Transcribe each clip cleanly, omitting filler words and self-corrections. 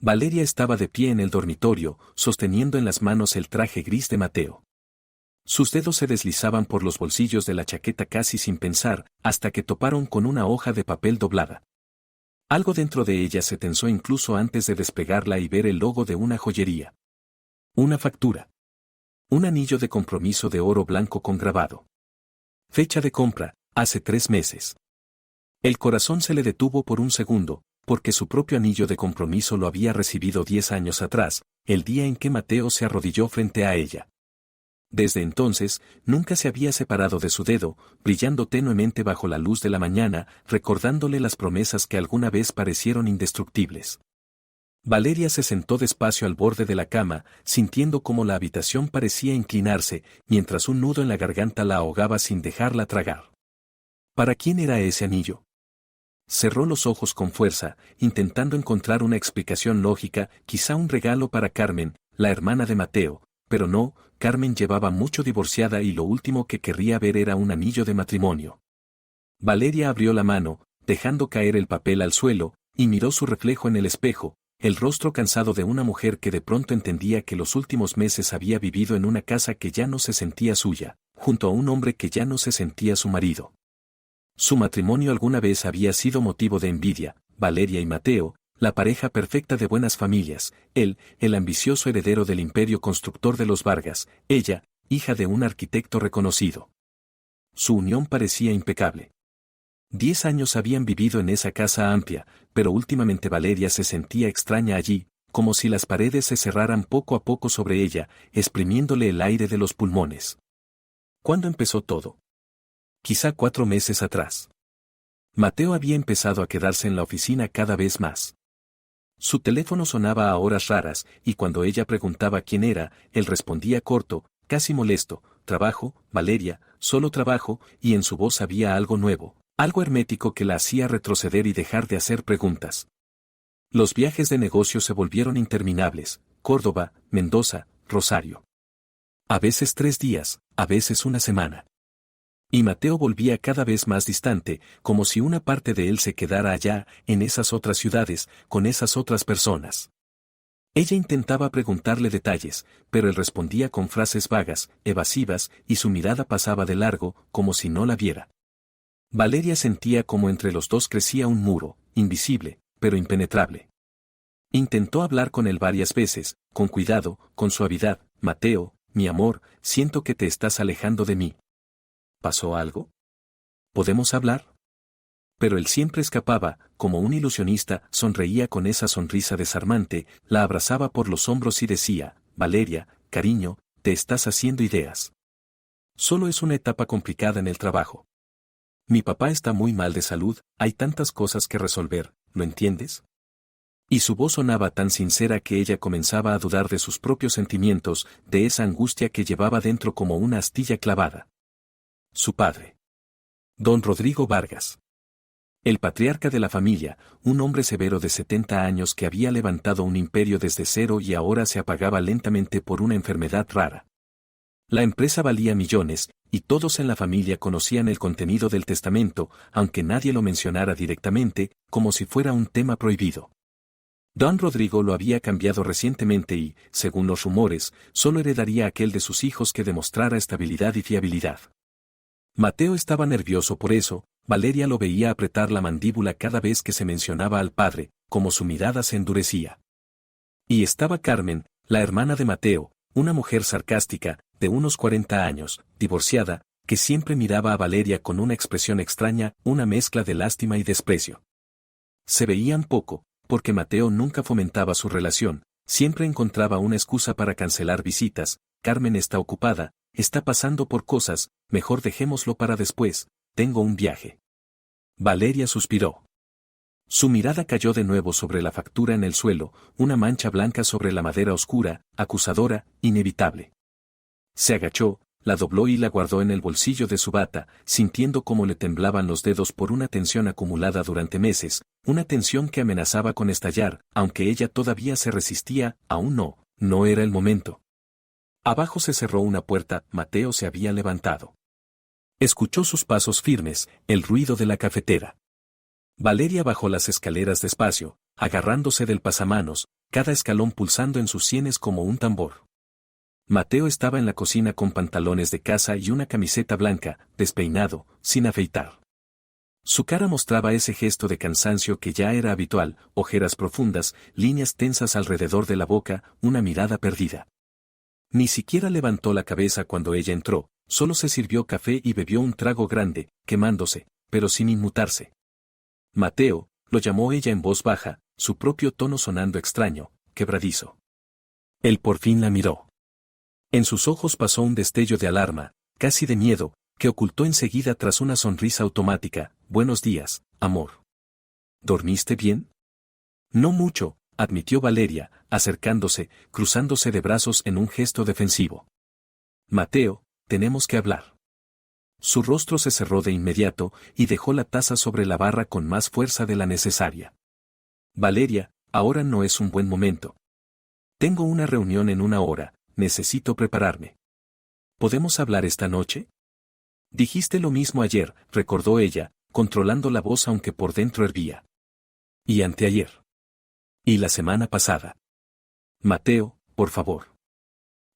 Valeria estaba de pie en el dormitorio, sosteniendo en las manos el traje gris de Mateo. Sus dedos se deslizaban por los bolsillos de la chaqueta casi sin pensar, hasta que toparon con una hoja de papel doblada. Algo dentro de ella se tensó incluso antes de desplegarla y ver el logo de una joyería. Una factura. Un anillo de compromiso de oro blanco con grabado. Fecha de compra, hace 3 meses. El corazón se le detuvo por un segundo, porque su propio anillo de compromiso lo había recibido 10 años atrás, el día en que Mateo se arrodilló frente a ella. Desde entonces, nunca se había separado de su dedo, brillando tenuemente bajo la luz de la mañana, recordándole las promesas que alguna vez parecieron indestructibles. Valeria se sentó despacio al borde de la cama, sintiendo cómo la habitación parecía inclinarse, mientras un nudo en la garganta la ahogaba sin dejarla tragar. ¿Para quién era ese anillo? Cerró los ojos con fuerza, intentando encontrar una explicación lógica, quizá un regalo para Carmen, la hermana de Mateo, pero no, Carmen llevaba mucho divorciada y lo último que querría ver era un anillo de matrimonio. Valeria abrió la mano, dejando caer el papel al suelo, y miró su reflejo en el espejo, el rostro cansado de una mujer que de pronto entendía que los últimos meses había vivido en una casa que ya no se sentía suya, junto a un hombre que ya no se sentía su marido. Su matrimonio alguna vez había sido motivo de envidia, Valeria y Mateo, la pareja perfecta de buenas familias, él, el ambicioso heredero del imperio constructor de los Vargas, ella, hija de un arquitecto reconocido. Su unión parecía impecable. 10 años habían vivido en esa casa amplia, pero últimamente Valeria se sentía extraña allí, como si las paredes se cerraran poco a poco sobre ella, exprimiéndole el aire de los pulmones. ¿Cuándo empezó todo? Quizá 4 meses atrás. Mateo había empezado a quedarse en la oficina cada vez más. Su teléfono sonaba a horas raras, y cuando ella preguntaba quién era, él respondía corto, casi molesto: trabajo, Valeria, solo trabajo, y en su voz había algo nuevo, algo hermético que la hacía retroceder y dejar de hacer preguntas. Los viajes de negocio se volvieron interminables: Córdoba, Mendoza, Rosario. A veces 3 días, a veces una semana. Y Mateo volvía cada vez más distante, como si una parte de él se quedara allá, en esas otras ciudades, con esas otras personas. Ella intentaba preguntarle detalles, pero él respondía con frases vagas, evasivas, y su mirada pasaba de largo, como si no la viera. Valeria sentía como entre los dos crecía un muro, invisible, pero impenetrable. Intentó hablar con él varias veces, con cuidado, con suavidad: Mateo, mi amor, siento que te estás alejando de mí. ¿Pasó algo? ¿Podemos hablar? Pero él siempre escapaba, como un ilusionista, sonreía con esa sonrisa desarmante, la abrazaba por los hombros y decía: Valeria, cariño, te estás haciendo ideas. Solo es una etapa complicada en el trabajo. Mi papá está muy mal de salud, hay tantas cosas que resolver, ¿lo entiendes? Y su voz sonaba tan sincera que ella comenzaba a dudar de sus propios sentimientos, de esa angustia que llevaba dentro como una astilla clavada. Su padre. Don Rodrigo Vargas. El patriarca de la familia, un hombre severo de 70 años que había levantado un imperio desde cero y ahora se apagaba lentamente por una enfermedad rara. La empresa valía millones, y todos en la familia conocían el contenido del testamento, aunque nadie lo mencionara directamente, como si fuera un tema prohibido. Don Rodrigo lo había cambiado recientemente y, según los rumores, solo heredaría aquel de sus hijos que demostrara estabilidad y fiabilidad. Mateo estaba nervioso por eso. Valeria lo veía apretar la mandíbula cada vez que se mencionaba al padre, como su mirada se endurecía. Y estaba Carmen, la hermana de Mateo, una mujer sarcástica, de unos 40 años, divorciada, que siempre miraba a Valeria con una expresión extraña, una mezcla de lástima y desprecio. Se veían poco, porque Mateo nunca fomentaba su relación, siempre encontraba una excusa para cancelar visitas: Carmen está ocupada, está pasando por cosas, mejor dejémoslo para después, tengo un viaje. Valeria suspiró. Su mirada cayó de nuevo sobre la factura en el suelo, una mancha blanca sobre la madera oscura, acusadora, inevitable. Se agachó, la dobló y la guardó en el bolsillo de su bata, sintiendo cómo le temblaban los dedos por una tensión acumulada durante meses, una tensión que amenazaba con estallar, aunque ella todavía se resistía: aún no era el momento. Abajo se cerró una puerta, Mateo se había levantado. Escuchó sus pasos firmes, el ruido de la cafetera. Valeria bajó las escaleras despacio, agarrándose del pasamanos, cada escalón pulsando en sus sienes como un tambor. Mateo estaba en la cocina con pantalones de casa y una camiseta blanca, despeinado, sin afeitar. Su cara mostraba ese gesto de cansancio que ya era habitual, ojeras profundas, líneas tensas alrededor de la boca, una mirada perdida. Ni siquiera levantó la cabeza cuando ella entró, solo se sirvió café y bebió un trago grande, quemándose, pero sin inmutarse. Mateo, lo llamó ella en voz baja, su propio tono sonando extraño, quebradizo. Él por fin la miró. En sus ojos pasó un destello de alarma, casi de miedo, que ocultó enseguida tras una sonrisa automática. Buenos días, amor. ¿Dormiste bien? No mucho, admitió Valeria, acercándose, cruzándose de brazos en un gesto defensivo. Mateo, tenemos que hablar. Su rostro se cerró de inmediato y dejó la taza sobre la barra con más fuerza de la necesaria. Valeria, ahora no es un buen momento. Tengo una reunión en 1 hora, necesito prepararme. ¿Podemos hablar esta noche? Dijiste lo mismo ayer, recordó ella, controlando la voz aunque por dentro hervía. Y anteayer. Y la semana pasada. Mateo, por favor.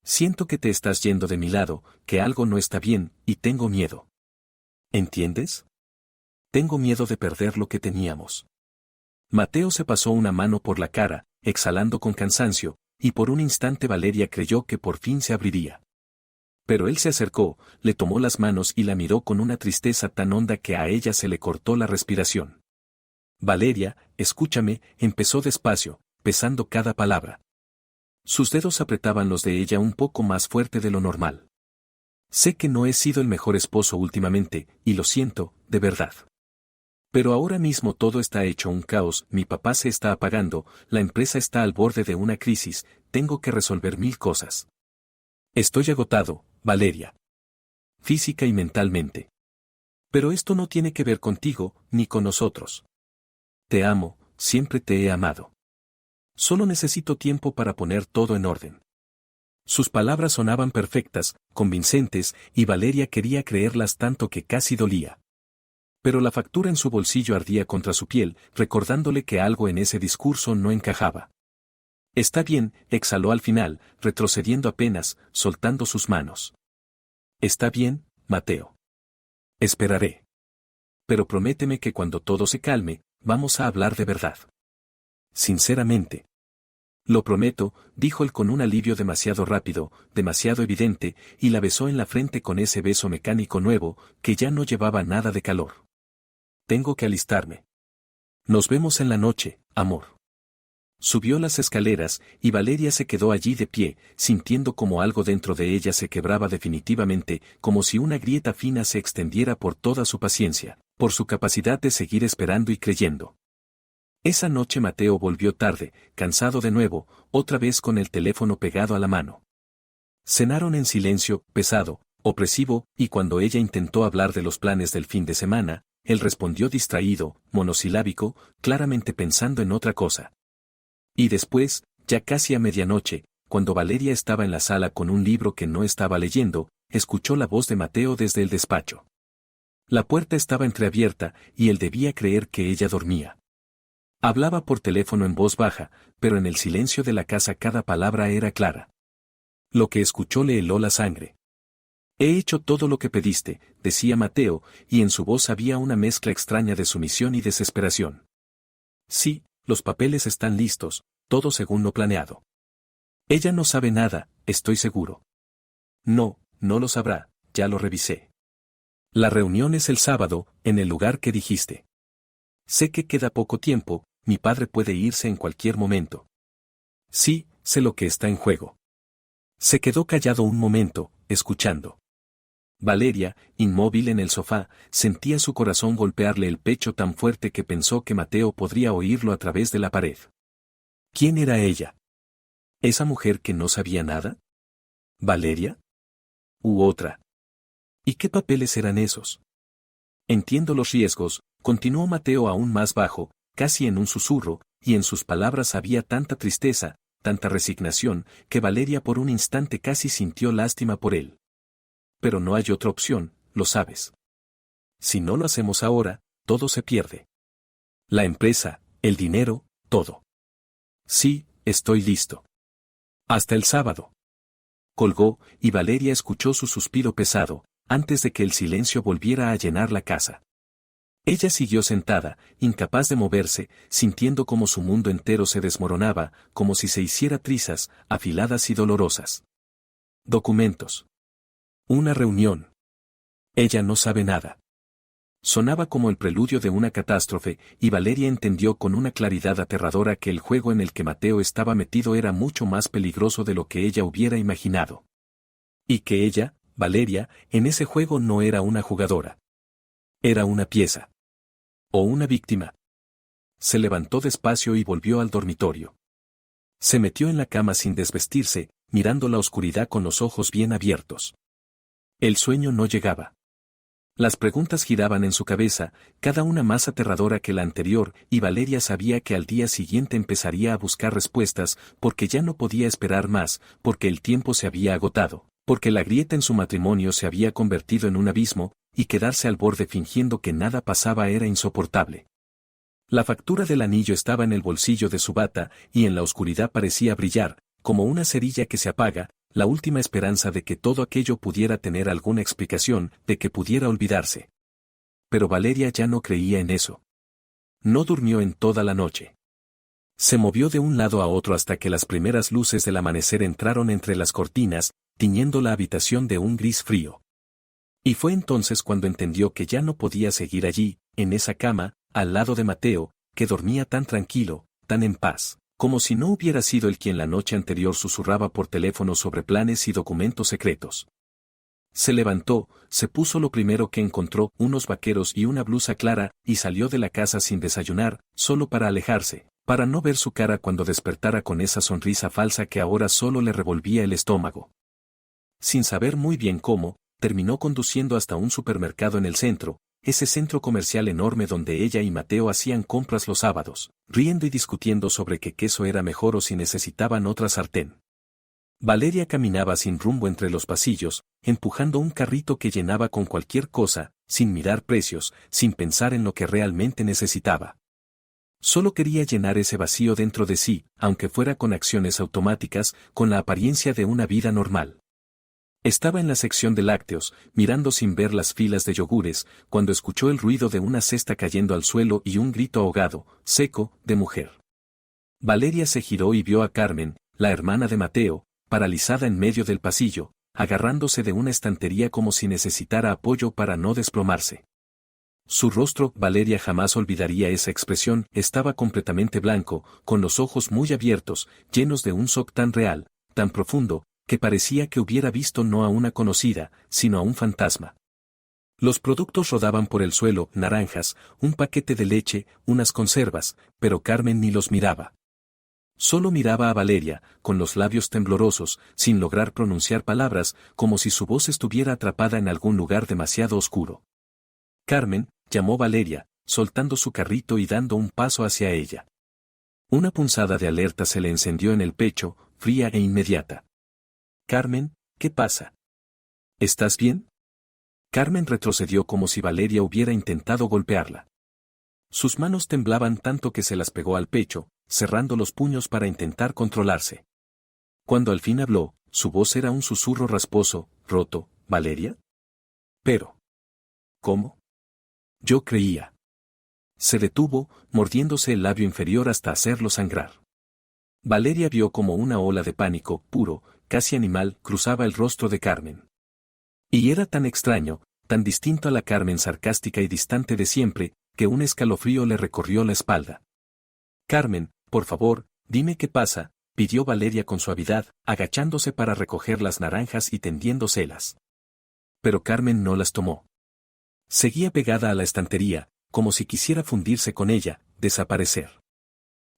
Siento que te estás yendo de mi lado, que algo no está bien, y tengo miedo. ¿Entiendes? Tengo miedo de perder lo que teníamos. Mateo se pasó una mano por la cara, exhalando con cansancio, y por un instante Valeria creyó que por fin se abriría. Pero él se acercó, le tomó las manos y la miró con una tristeza tan honda que a ella se le cortó la respiración. Valeria, escúchame, empezó despacio, pesando cada palabra. Sus dedos apretaban los de ella un poco más fuerte de lo normal. Sé que no he sido el mejor esposo últimamente, y lo siento, de verdad. Pero ahora mismo todo está hecho un caos, mi papá se está apagando, la empresa está al borde de una crisis, tengo que resolver 1000 cosas. Estoy agotado, Valeria. Física y mentalmente. Pero esto no tiene que ver contigo, ni con nosotros. Te amo, siempre te he amado. Solo necesito tiempo para poner todo en orden. Sus palabras sonaban perfectas, convincentes, y Valeria quería creerlas tanto que casi dolía. Pero la factura en su bolsillo ardía contra su piel, recordándole que algo en ese discurso no encajaba. Está bien, exhaló al final, retrocediendo apenas, soltando sus manos. Está bien, Mateo. Esperaré. Pero prométeme que cuando todo se calme, vamos a hablar de verdad. Sinceramente. Lo prometo, dijo él con un alivio demasiado rápido, demasiado evidente, y la besó en la frente con ese beso mecánico nuevo, que ya no llevaba nada de calor. Tengo que alistarme. Nos vemos en la noche, amor. Subió las escaleras, y Valeria se quedó allí de pie, sintiendo como algo dentro de ella se quebraba definitivamente, como si una grieta fina se extendiera por toda su paciencia, por su capacidad de seguir esperando y creyendo. Esa noche Mateo volvió tarde, cansado de nuevo, otra vez con el teléfono pegado a la mano. Cenaron en silencio, pesado, opresivo, y cuando ella intentó hablar de los planes del fin de semana, él respondió distraído, monosilábico, claramente pensando en otra cosa. Y después, ya casi a medianoche, cuando Valeria estaba en la sala con un libro que no estaba leyendo, escuchó la voz de Mateo desde el despacho. La puerta estaba entreabierta, y él debía creer que ella dormía. Hablaba por teléfono en voz baja, pero en el silencio de la casa cada palabra era clara. Lo que escuchó le heló la sangre. He hecho todo lo que pediste, decía Mateo, y en su voz había una mezcla extraña de sumisión y desesperación. Sí, los papeles están listos, todo según lo planeado. Ella no sabe nada, estoy seguro. No, no lo sabrá, ya lo revisé. La reunión es el sábado, en el lugar que dijiste. Sé que queda poco tiempo, mi padre puede irse en cualquier momento. Sí, sé lo que está en juego. Se quedó callado un momento, escuchando. Valeria, inmóvil en el sofá, sentía su corazón golpearle el pecho tan fuerte que pensó que Mateo podría oírlo a través de la pared. ¿Quién era ella? ¿Esa mujer que no sabía nada? ¿Valeria? ¿U otra? ¿Y qué papeles eran esos? Entiendo los riesgos, continuó Mateo aún más bajo, casi en un susurro, y en sus palabras había tanta tristeza, tanta resignación, que Valeria por un instante casi sintió lástima por él. Pero no hay otra opción, lo sabes. Si no lo hacemos ahora, todo se pierde. La empresa, el dinero, todo. Sí, estoy listo. Hasta el sábado. Colgó, y Valeria escuchó su suspiro pesado, antes de que el silencio volviera a llenar la casa. Ella siguió sentada, incapaz de moverse, sintiendo como su mundo entero se desmoronaba, como si se hiciera trizas, afiladas y dolorosas. Documentos. Una reunión. Ella no sabe nada. Sonaba como el preludio de una catástrofe, y Valeria entendió con una claridad aterradora que el juego en el que Mateo estaba metido era mucho más peligroso de lo que ella hubiera imaginado. Y que ella, Valeria, en ese juego no era una jugadora. Era una pieza. O una víctima. Se levantó despacio y volvió al dormitorio. Se metió en la cama sin desvestirse, mirando la oscuridad con los ojos bien abiertos. El sueño no llegaba. Las preguntas giraban en su cabeza, cada una más aterradora que la anterior, y Valeria sabía que al día siguiente empezaría a buscar respuestas, porque ya no podía esperar más, porque el tiempo se había agotado, porque la grieta en su matrimonio se había convertido en un abismo, y quedarse al borde fingiendo que nada pasaba era insoportable. La factura del anillo estaba en el bolsillo de su bata, y en la oscuridad parecía brillar, como una cerilla que se apaga, la última esperanza de que todo aquello pudiera tener alguna explicación, de que pudiera olvidarse. Pero Valeria ya no creía en eso. No durmió en toda la noche. Se movió de un lado a otro hasta que las primeras luces del amanecer entraron entre las cortinas, tiñendo la habitación de un gris frío. Y fue entonces cuando entendió que ya no podía seguir allí, en esa cama, al lado de Mateo, que dormía tan tranquilo, tan en paz, como si no hubiera sido él quien la noche anterior susurraba por teléfono sobre planes y documentos secretos. Se levantó, se puso lo primero que encontró, unos vaqueros y una blusa clara, y salió de la casa sin desayunar, solo para alejarse, para no ver su cara cuando despertara con esa sonrisa falsa que ahora solo le revolvía el estómago. Sin saber muy bien cómo, terminó conduciendo hasta un supermercado en el centro, ese centro comercial enorme donde ella y Mateo hacían compras los sábados, riendo y discutiendo sobre qué queso era mejor o si necesitaban otra sartén. Valeria caminaba sin rumbo entre los pasillos, empujando un carrito que llenaba con cualquier cosa, sin mirar precios, sin pensar en lo que realmente necesitaba. Solo quería llenar ese vacío dentro de sí, aunque fuera con acciones automáticas, con la apariencia de una vida normal. Estaba en la sección de lácteos, mirando sin ver las filas de yogures, cuando escuchó el ruido de una cesta cayendo al suelo y un grito ahogado, seco, de mujer. Valeria se giró y vio a Carmen, la hermana de Mateo, paralizada en medio del pasillo, agarrándose de una estantería como si necesitara apoyo para no desplomarse. Su rostro, Valeria jamás olvidaría esa expresión, estaba completamente blanco, con los ojos muy abiertos, llenos de un shock tan real, tan profundo, que parecía que hubiera visto no a una conocida, sino a un fantasma. Los productos rodaban por el suelo, naranjas, un paquete de leche, unas conservas, pero Carmen ni los miraba. Solo miraba a Valeria, con los labios temblorosos, sin lograr pronunciar palabras, como si su voz estuviera atrapada en algún lugar demasiado oscuro. Carmen, llamó Valeria, soltando su carrito y dando un paso hacia ella. Una punzada de alerta se le encendió en el pecho, fría e inmediata. Carmen, ¿qué pasa? ¿Estás bien? Carmen retrocedió como si Valeria hubiera intentado golpearla. Sus manos temblaban tanto que se las pegó al pecho, cerrando los puños para intentar controlarse. Cuando al fin habló, su voz era un susurro rasposo, roto. ¿Valeria? Pero. ¿Cómo? Yo creía. Se detuvo, mordiéndose el labio inferior hasta hacerlo sangrar. Valeria vio como una ola de pánico, puro, casi animal, cruzaba el rostro de Carmen. Y era tan extraño, tan distinto a la Carmen sarcástica y distante de siempre, que un escalofrío le recorrió la espalda. Carmen, por favor, dime qué pasa, pidió Valeria con suavidad, agachándose para recoger las naranjas y tendiéndoselas. Pero Carmen no las tomó. Seguía pegada a la estantería, como si quisiera fundirse con ella, desaparecer.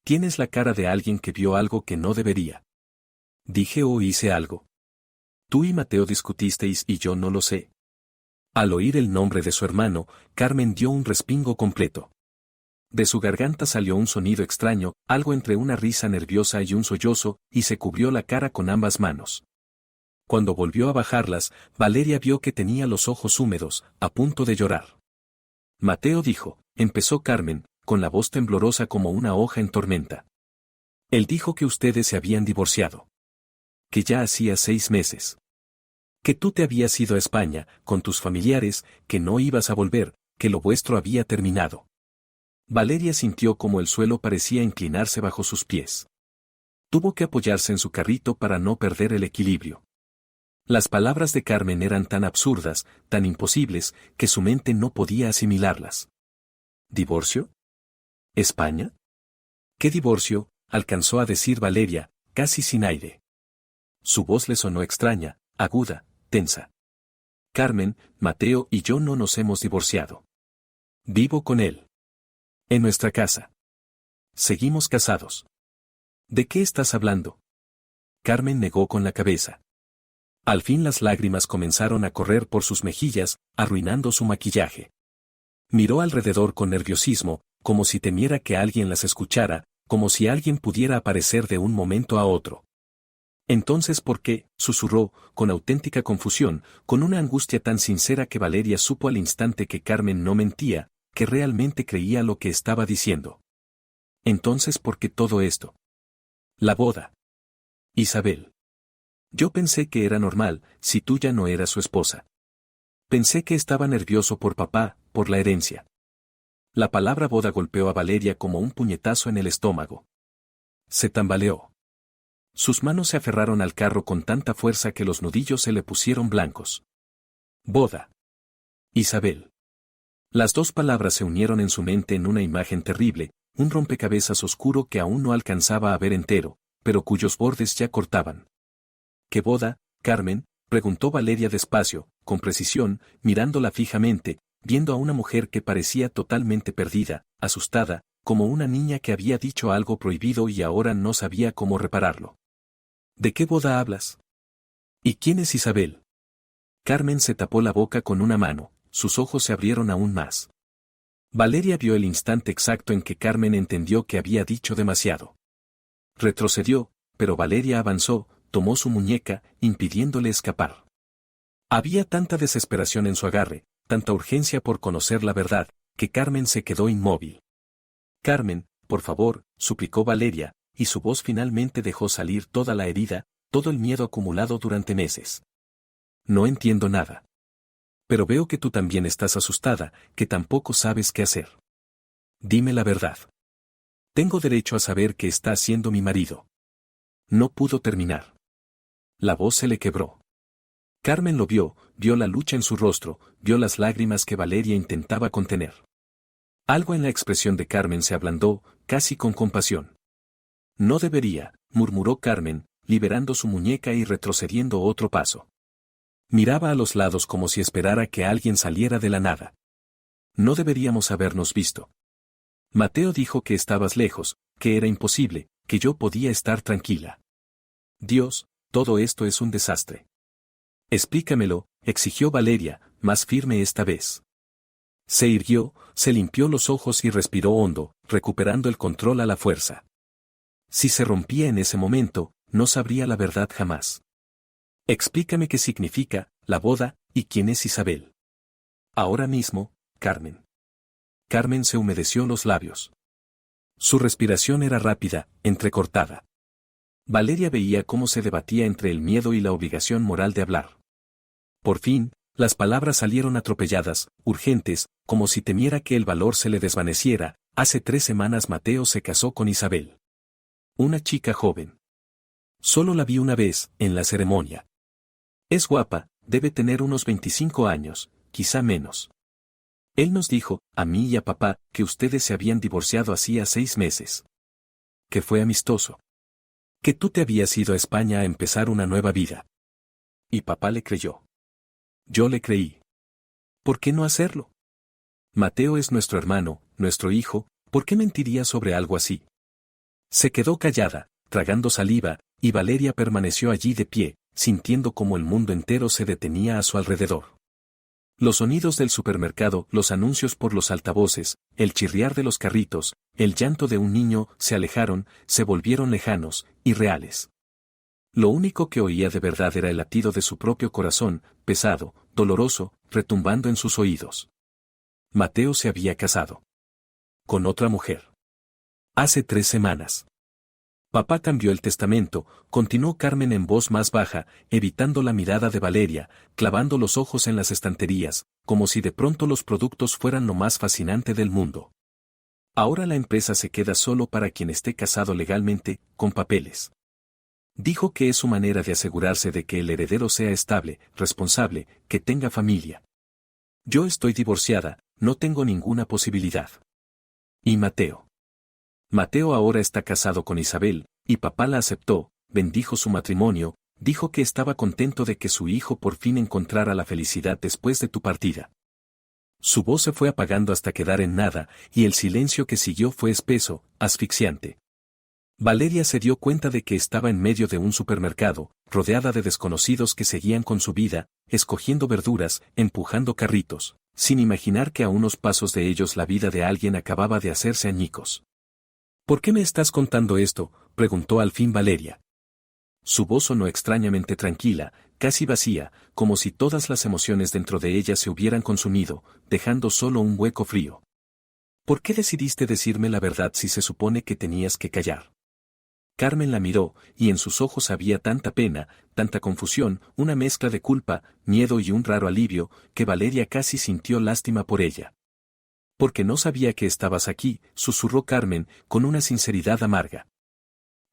Tienes la cara de alguien que vio algo que no debería. ¿Dije o hice algo? Tú y Mateo discutisteis y yo no lo sé. Al oír el nombre de su hermano, Carmen dio un respingo completo. De su garganta salió un sonido extraño, algo entre una risa nerviosa y un sollozo, y se cubrió la cara con ambas manos. Cuando volvió a bajarlas, Valeria vio que tenía los ojos húmedos, a punto de llorar. Mateo dijo, empezó Carmen, con la voz temblorosa como una hoja en tormenta. Él dijo que ustedes se habían divorciado. Que ya hacía 6 meses. Que tú te habías ido a España, con tus familiares, que no ibas a volver, que lo vuestro había terminado. Valeria sintió como el suelo parecía inclinarse bajo sus pies. Tuvo que apoyarse en su carrito para no perder el equilibrio. Las palabras de Carmen eran tan absurdas, tan imposibles, que su mente no podía asimilarlas. ¿Divorcio? ¿España? ¿Qué divorcio?, alcanzó a decir Valeria, casi sin aire. Su voz le sonó extraña, aguda, tensa. Carmen, Mateo y yo no nos hemos divorciado. Vivo con él. En nuestra casa. Seguimos casados. ¿De qué estás hablando? Carmen negó con la cabeza. Al fin las lágrimas comenzaron a correr por sus mejillas, arruinando su maquillaje. Miró alrededor con nerviosismo, como si temiera que alguien las escuchara, como si alguien pudiera aparecer de un momento a otro. Entonces, ¿por qué?, susurró, con auténtica confusión, con una angustia tan sincera que Valeria supo al instante que Carmen no mentía, que realmente creía lo que estaba diciendo. Entonces, ¿por qué todo esto? La boda. Isabel. Yo pensé que era normal, si tú ya no eras su esposa. Pensé que estaba nervioso por papá, por la herencia. La palabra boda golpeó a Valeria como un puñetazo en el estómago. Se tambaleó. Sus manos se aferraron al carro con tanta fuerza que los nudillos se le pusieron blancos. Boda. Isabel. Las dos palabras se unieron en su mente en una imagen terrible, un rompecabezas oscuro que aún no alcanzaba a ver entero, pero cuyos bordes ya cortaban. ¿Qué boda, Carmen?, preguntó Valeria despacio, con precisión, mirándola fijamente, viendo a una mujer que parecía totalmente perdida, asustada, como una niña que había dicho algo prohibido y ahora no sabía cómo repararlo. ¿De qué boda hablas? ¿Y quién es Isabel? Carmen se tapó la boca con una mano, sus ojos se abrieron aún más. Valeria vio el instante exacto en que Carmen entendió que había dicho demasiado. Retrocedió, pero Valeria avanzó, tomó su muñeca, impidiéndole escapar. Había tanta desesperación en su agarre, tanta urgencia por conocer la verdad, que Carmen se quedó inmóvil. Carmen, por favor, suplicó Valeria, y su voz finalmente dejó salir toda la herida, todo el miedo acumulado durante meses. No entiendo nada. Pero veo que tú también estás asustada, que tampoco sabes qué hacer. Dime la verdad. Tengo derecho a saber qué está haciendo mi marido. No pudo terminar. La voz se le quebró. Carmen lo vio la lucha en su rostro, vio las lágrimas que Valeria intentaba contener. Algo en la expresión de Carmen se ablandó, casi con compasión. No debería, murmuró Carmen, liberando su muñeca y retrocediendo otro paso. Miraba a los lados como si esperara que alguien saliera de la nada. No deberíamos habernos visto. Mateo dijo que estabas lejos, que era imposible, que yo podía estar tranquila. Dios, todo esto es un desastre. Explícamelo, exigió Valeria, más firme esta vez. Se irguió, se limpió los ojos y respiró hondo, recuperando el control a la fuerza. Si se rompía en ese momento, no sabría la verdad jamás. Explícame qué significa la boda y quién es Isabel. Ahora mismo, Carmen. Carmen se humedeció los labios. Su respiración era rápida, entrecortada. Valeria veía cómo se debatía entre el miedo y la obligación moral de hablar. Por fin, las palabras salieron atropelladas, urgentes, como si temiera que el valor se le desvaneciera. Hace 3 semanas Mateo se casó con Isabel. Una chica joven. Solo la vi una vez, en la ceremonia. Es guapa, debe tener unos 25 años, quizá menos. Él nos dijo, a mí y a papá, que ustedes se habían divorciado hacía 6 meses. Que fue amistoso. Que tú te habías ido a España a empezar una nueva vida. Y papá le creyó. Yo le creí. ¿Por qué no hacerlo? Mateo es nuestro hermano, nuestro hijo, ¿por qué mentiría sobre algo así? Se quedó callada, tragando saliva, y Valeria permaneció allí de pie, sintiendo como el mundo entero se detenía a su alrededor. Los sonidos del supermercado, los anuncios por los altavoces, el chirriar de los carritos, el llanto de un niño, se alejaron, se volvieron lejanos, irreales. Lo único que oía de verdad era el latido de su propio corazón, pesado, doloroso, retumbando en sus oídos. Mateo se había casado. Con otra mujer. Hace 3 semanas. Papá cambió el testamento, continuó Carmen en voz más baja, evitando la mirada de Valeria, clavando los ojos en las estanterías, como si de pronto los productos fueran lo más fascinante del mundo. Ahora la empresa se queda solo para quien esté casado legalmente, con papeles. Dijo que es su manera de asegurarse de que el heredero sea estable, responsable, que tenga familia. Yo estoy divorciada, no tengo ninguna posibilidad. ¿Y Mateo? Mateo ahora está casado con Isabel, y papá la aceptó, bendijo su matrimonio, dijo que estaba contento de que su hijo por fin encontrara la felicidad después de tu partida. Su voz se fue apagando hasta quedar en nada, y el silencio que siguió fue espeso, asfixiante. Valeria se dio cuenta de que estaba en medio de un supermercado, rodeada de desconocidos que seguían con su vida, escogiendo verduras, empujando carritos, sin imaginar que a unos pasos de ellos la vida de alguien acababa de hacerse añicos. ¿Por qué me estás contando esto?, preguntó al fin Valeria. Su voz sonó extrañamente tranquila, casi vacía, como si todas las emociones dentro de ella se hubieran consumido, dejando solo un hueco frío. ¿Por qué decidiste decirme la verdad si se supone que tenías que callar? Carmen la miró, y en sus ojos había tanta pena, tanta confusión, una mezcla de culpa, miedo y un raro alivio, que Valeria casi sintió lástima por ella. Porque no sabía que estabas aquí, susurró Carmen, con una sinceridad amarga.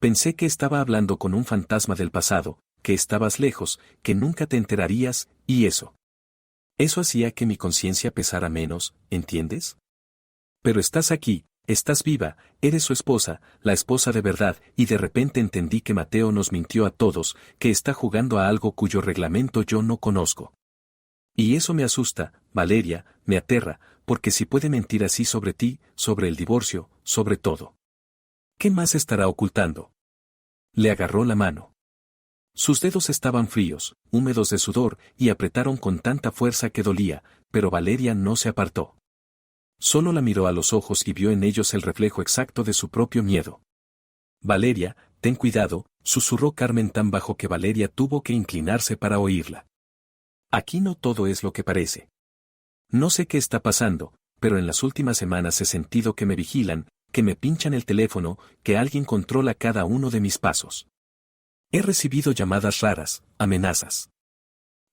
Pensé que estaba hablando con un fantasma del pasado, que estabas lejos, que nunca te enterarías, y eso. Eso hacía que mi conciencia pesara menos, ¿entiendes? Pero estás aquí, estás viva, eres su esposa, la esposa de verdad, y de repente entendí que Mateo nos mintió a todos, que está jugando a algo cuyo reglamento yo no conozco. Y eso me asusta, Valeria, me aterra, porque si puede mentir así sobre ti, sobre el divorcio, sobre todo. ¿Qué más estará ocultando? Le agarró la mano. Sus dedos estaban fríos, húmedos de sudor, y apretaron con tanta fuerza que dolía, pero Valeria no se apartó. Solo la miró a los ojos y vio en ellos el reflejo exacto de su propio miedo. Valeria, ten cuidado, susurró Carmen tan bajo que Valeria tuvo que inclinarse para oírla. Aquí no todo es lo que parece. No sé qué está pasando, pero en las últimas semanas he sentido que me vigilan, que me pinchan el teléfono, que alguien controla cada uno de mis pasos. He recibido llamadas raras, amenazas.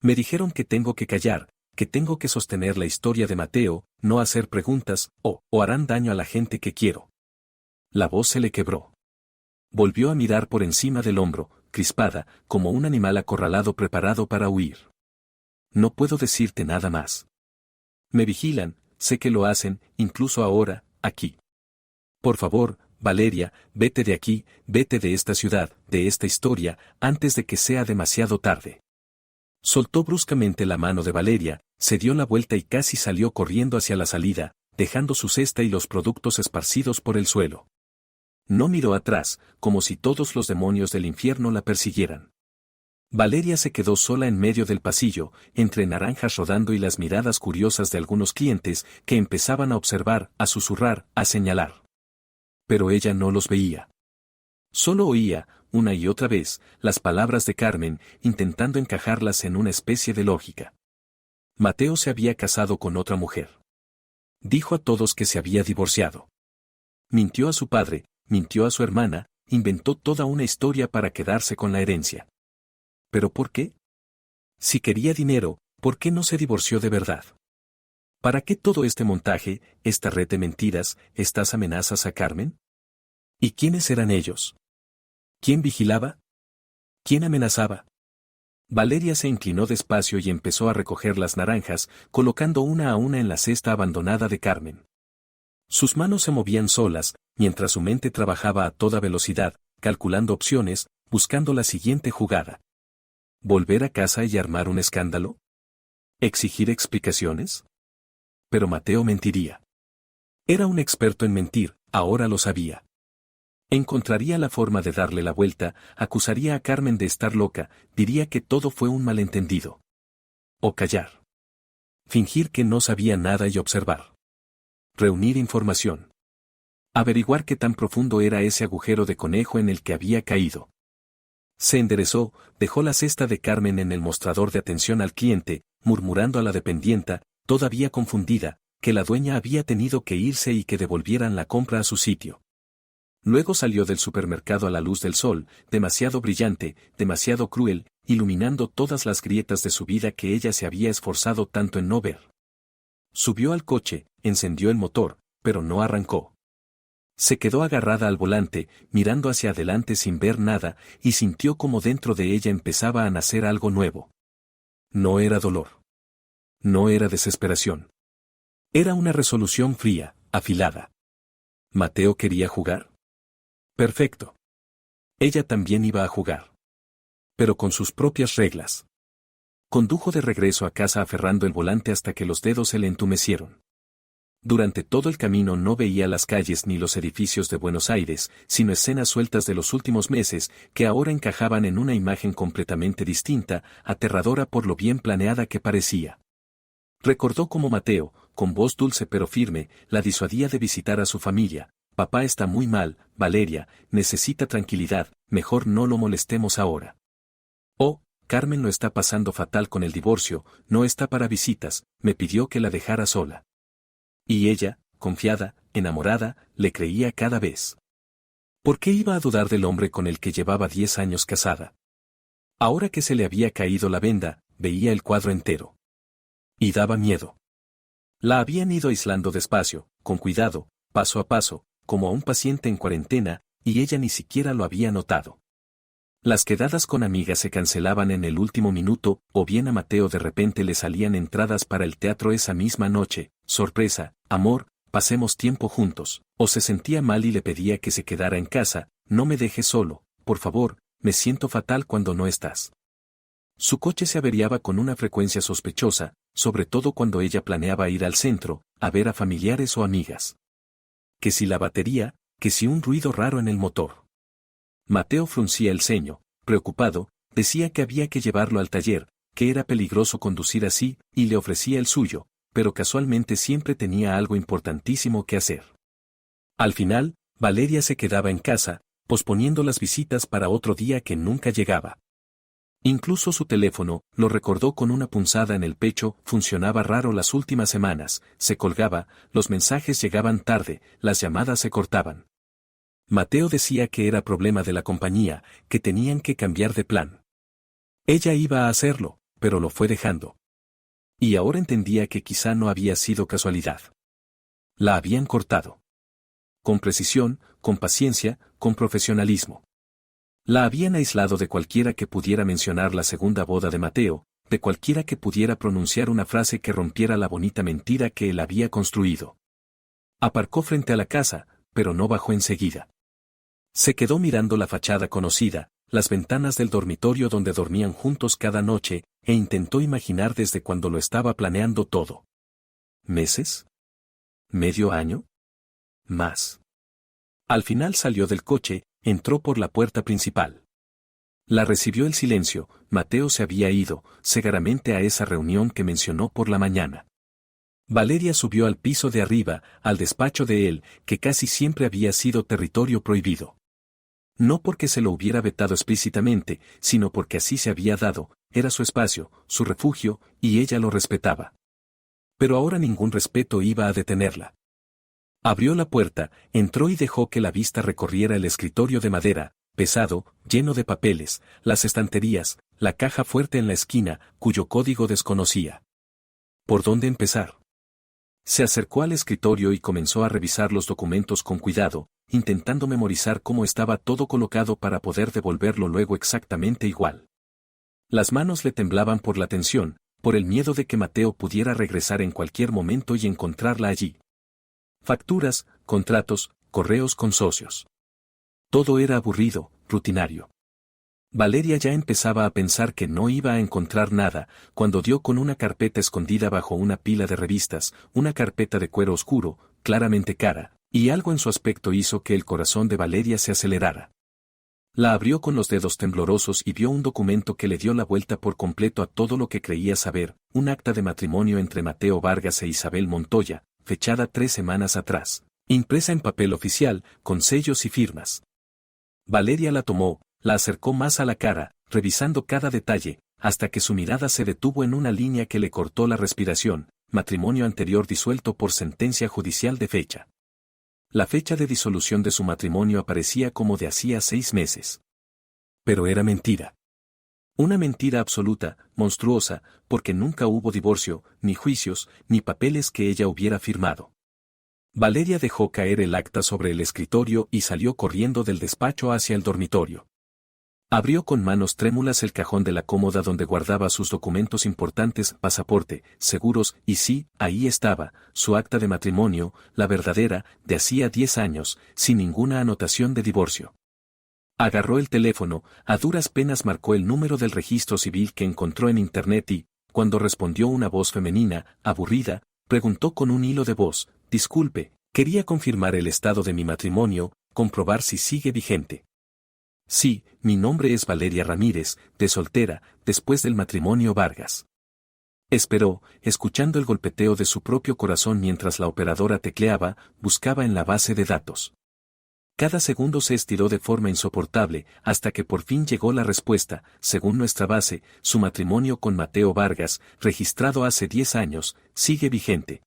Me dijeron que tengo que callar, que tengo que sostener la historia de Mateo, no hacer preguntas, o harán daño a la gente que quiero. La voz se le quebró. Volvió a mirar por encima del hombro, crispada, como un animal acorralado preparado para huir. No puedo decirte nada más. Me vigilan, sé que lo hacen, incluso ahora, aquí. Por favor, Valeria, vete de aquí, vete de esta ciudad, de esta historia, antes de que sea demasiado tarde. Soltó bruscamente la mano de Valeria, se dio la vuelta y casi salió corriendo hacia la salida, dejando su cesta y los productos esparcidos por el suelo. No miró atrás, como si todos los demonios del infierno la persiguieran. Valeria se quedó sola en medio del pasillo, entre naranjas rodando y las miradas curiosas de algunos clientes que empezaban a observar, a susurrar, a señalar. Pero ella no los veía. Solo oía, una y otra vez, las palabras de Carmen, intentando encajarlas en una especie de lógica. Mateo se había casado con otra mujer. Dijo a todos que se había divorciado. Mintió a su padre, mintió a su hermana, inventó toda una historia para quedarse con la herencia. ¿Pero por qué? Si quería dinero, ¿por qué no se divorció de verdad? ¿Para qué todo este montaje, esta red de mentiras, estas amenazas a Carmen? ¿Y quiénes eran ellos? ¿Quién vigilaba? ¿Quién amenazaba? Valeria se inclinó despacio y empezó a recoger las naranjas, colocando una a una en la cesta abandonada de Carmen. Sus manos se movían solas, mientras su mente trabajaba a toda velocidad, calculando opciones, buscando la siguiente jugada. ¿Volver a casa y armar un escándalo? ¿Exigir explicaciones? Pero Mateo mentiría. Era un experto en mentir, ahora lo sabía. Encontraría la forma de darle la vuelta, acusaría a Carmen de estar loca, diría que todo fue un malentendido. O callar. Fingir que no sabía nada y observar. Reunir información. Averiguar qué tan profundo era ese agujero de conejo en el que había caído. Se enderezó, dejó la cesta de Carmen en el mostrador de atención al cliente, murmurando a la dependienta, todavía confundida, que la dueña había tenido que irse y que devolvieran la compra a su sitio. Luego salió del supermercado a la luz del sol, demasiado brillante, demasiado cruel, iluminando todas las grietas de su vida que ella se había esforzado tanto en no ver. Subió al coche, encendió el motor, pero no arrancó. Se quedó agarrada al volante, mirando hacia adelante sin ver nada, y sintió como dentro de ella empezaba a nacer algo nuevo. No era dolor. No era desesperación. Era una resolución fría, afilada. ¿Mateo quería jugar? Perfecto. Ella también iba a jugar. Pero con sus propias reglas. Condujo de regreso a casa aferrando el volante hasta que los dedos se le entumecieron. Durante todo el camino no veía las calles ni los edificios de Buenos Aires, sino escenas sueltas de los últimos meses que ahora encajaban en una imagen completamente distinta, aterradora por lo bien planeada que parecía. Recordó cómo Mateo, con voz dulce pero firme, la disuadía de visitar a su familia. Papá está muy mal, Valeria, necesita tranquilidad, mejor no lo molestemos ahora. Oh, Carmen lo está pasando fatal con el divorcio, no está para visitas, me pidió que la dejara sola. Y ella, confiada, enamorada, le creía cada vez. ¿Por qué iba a dudar del hombre con el que llevaba 10 años casada? Ahora que se le había caído la venda, veía el cuadro entero. Y daba miedo. La habían ido aislando despacio, con cuidado, paso a paso, como a un paciente en cuarentena, y ella ni siquiera lo había notado. Las quedadas con amigas se cancelaban en el último minuto, o bien a Mateo de repente le salían entradas para el teatro esa misma noche, sorpresa, amor, pasemos tiempo juntos, o se sentía mal y le pedía que se quedara en casa, no me dejes solo, por favor, me siento fatal cuando no estás. Su coche se averiaba con una frecuencia sospechosa, sobre todo cuando ella planeaba ir al centro, a ver a familiares o amigas. Que si la batería, que si un ruido raro en el motor. Mateo fruncía el ceño, preocupado, decía que había que llevarlo al taller, que era peligroso conducir así, y le ofrecía el suyo, pero casualmente siempre tenía algo importantísimo que hacer. Al final, Valeria se quedaba en casa, posponiendo las visitas para otro día que nunca llegaba. Incluso su teléfono, lo recordó con una punzada en el pecho, funcionaba raro las últimas semanas, se colgaba, los mensajes llegaban tarde, las llamadas se cortaban. Mateo decía que era problema de la compañía, que tenían que cambiar de plan. Ella iba a hacerlo, pero lo fue dejando. Y ahora entendía que quizá no había sido casualidad. La habían cortado. Con precisión, con paciencia, con profesionalismo. La habían aislado de cualquiera que pudiera mencionar la segunda boda de Mateo, de cualquiera que pudiera pronunciar una frase que rompiera la bonita mentira que él había construido. Aparcó frente a la casa, pero no bajó enseguida. Se quedó mirando la fachada conocida, las ventanas del dormitorio donde dormían juntos cada noche, e intentó imaginar desde cuando lo estaba planeando todo. ¿Meses? ¿Medio año? Más. Al final salió del coche, entró por la puerta principal. La recibió el silencio, Mateo se había ido, segaramente a esa reunión que mencionó por la mañana. Valeria subió al piso de arriba, al despacho de él, que casi siempre había sido territorio prohibido. No porque se lo hubiera vetado explícitamente, sino porque así se había dado, era su espacio, su refugio, y ella lo respetaba. Pero ahora ningún respeto iba a detenerla. Abrió la puerta, entró y dejó que la vista recorriera el escritorio de madera, pesado, lleno de papeles, las estanterías, la caja fuerte en la esquina, cuyo código desconocía. ¿Por dónde empezar? Se acercó al escritorio y comenzó a revisar los documentos con cuidado, intentando memorizar cómo estaba todo colocado para poder devolverlo luego exactamente igual. Las manos le temblaban por la tensión, por el miedo de que Mateo pudiera regresar en cualquier momento y encontrarla allí. Facturas, contratos, correos con socios. Todo era aburrido, rutinario. Valeria ya empezaba a pensar que no iba a encontrar nada, cuando dio con una carpeta escondida bajo una pila de revistas, una carpeta de cuero oscuro, claramente cara, y algo en su aspecto hizo que el corazón de Valeria se acelerara. La abrió con los dedos temblorosos y vio un documento que le dio la vuelta por completo a todo lo que creía saber, un acta de matrimonio entre Mateo Vargas e Isabel Montoya, fechada 3 semanas atrás, impresa en papel oficial, con sellos y firmas. Valeria la tomó, la acercó más a la cara, revisando cada detalle, hasta que su mirada se detuvo en una línea que le cortó la respiración, matrimonio anterior disuelto por sentencia judicial de fecha. La fecha de disolución de su matrimonio aparecía como de hacía 6 meses. Pero era mentira. Una mentira absoluta, monstruosa, porque nunca hubo divorcio, ni juicios, ni papeles que ella hubiera firmado. Valeria dejó caer el acta sobre el escritorio y salió corriendo del despacho hacia el dormitorio. Abrió con manos trémulas el cajón de la cómoda donde guardaba sus documentos importantes, pasaporte, seguros, y sí, ahí estaba, su acta de matrimonio, la verdadera, de hacía 10 años, sin ninguna anotación de divorcio. Agarró el teléfono, a duras penas marcó el número del registro civil que encontró en internet y, cuando respondió una voz femenina, aburrida, preguntó con un hilo de voz: «Disculpe, quería confirmar el estado de mi matrimonio, comprobar si sigue vigente». «Sí, mi nombre es Valeria Ramírez, de soltera, después del matrimonio Vargas». Esperó, escuchando el golpeteo de su propio corazón mientras la operadora tecleaba, buscaba en la base de datos. Cada segundo se estiró de forma insoportable, hasta que por fin llegó la respuesta: según nuestra base, su matrimonio con Mateo Vargas, registrado hace 10 años, sigue vigente.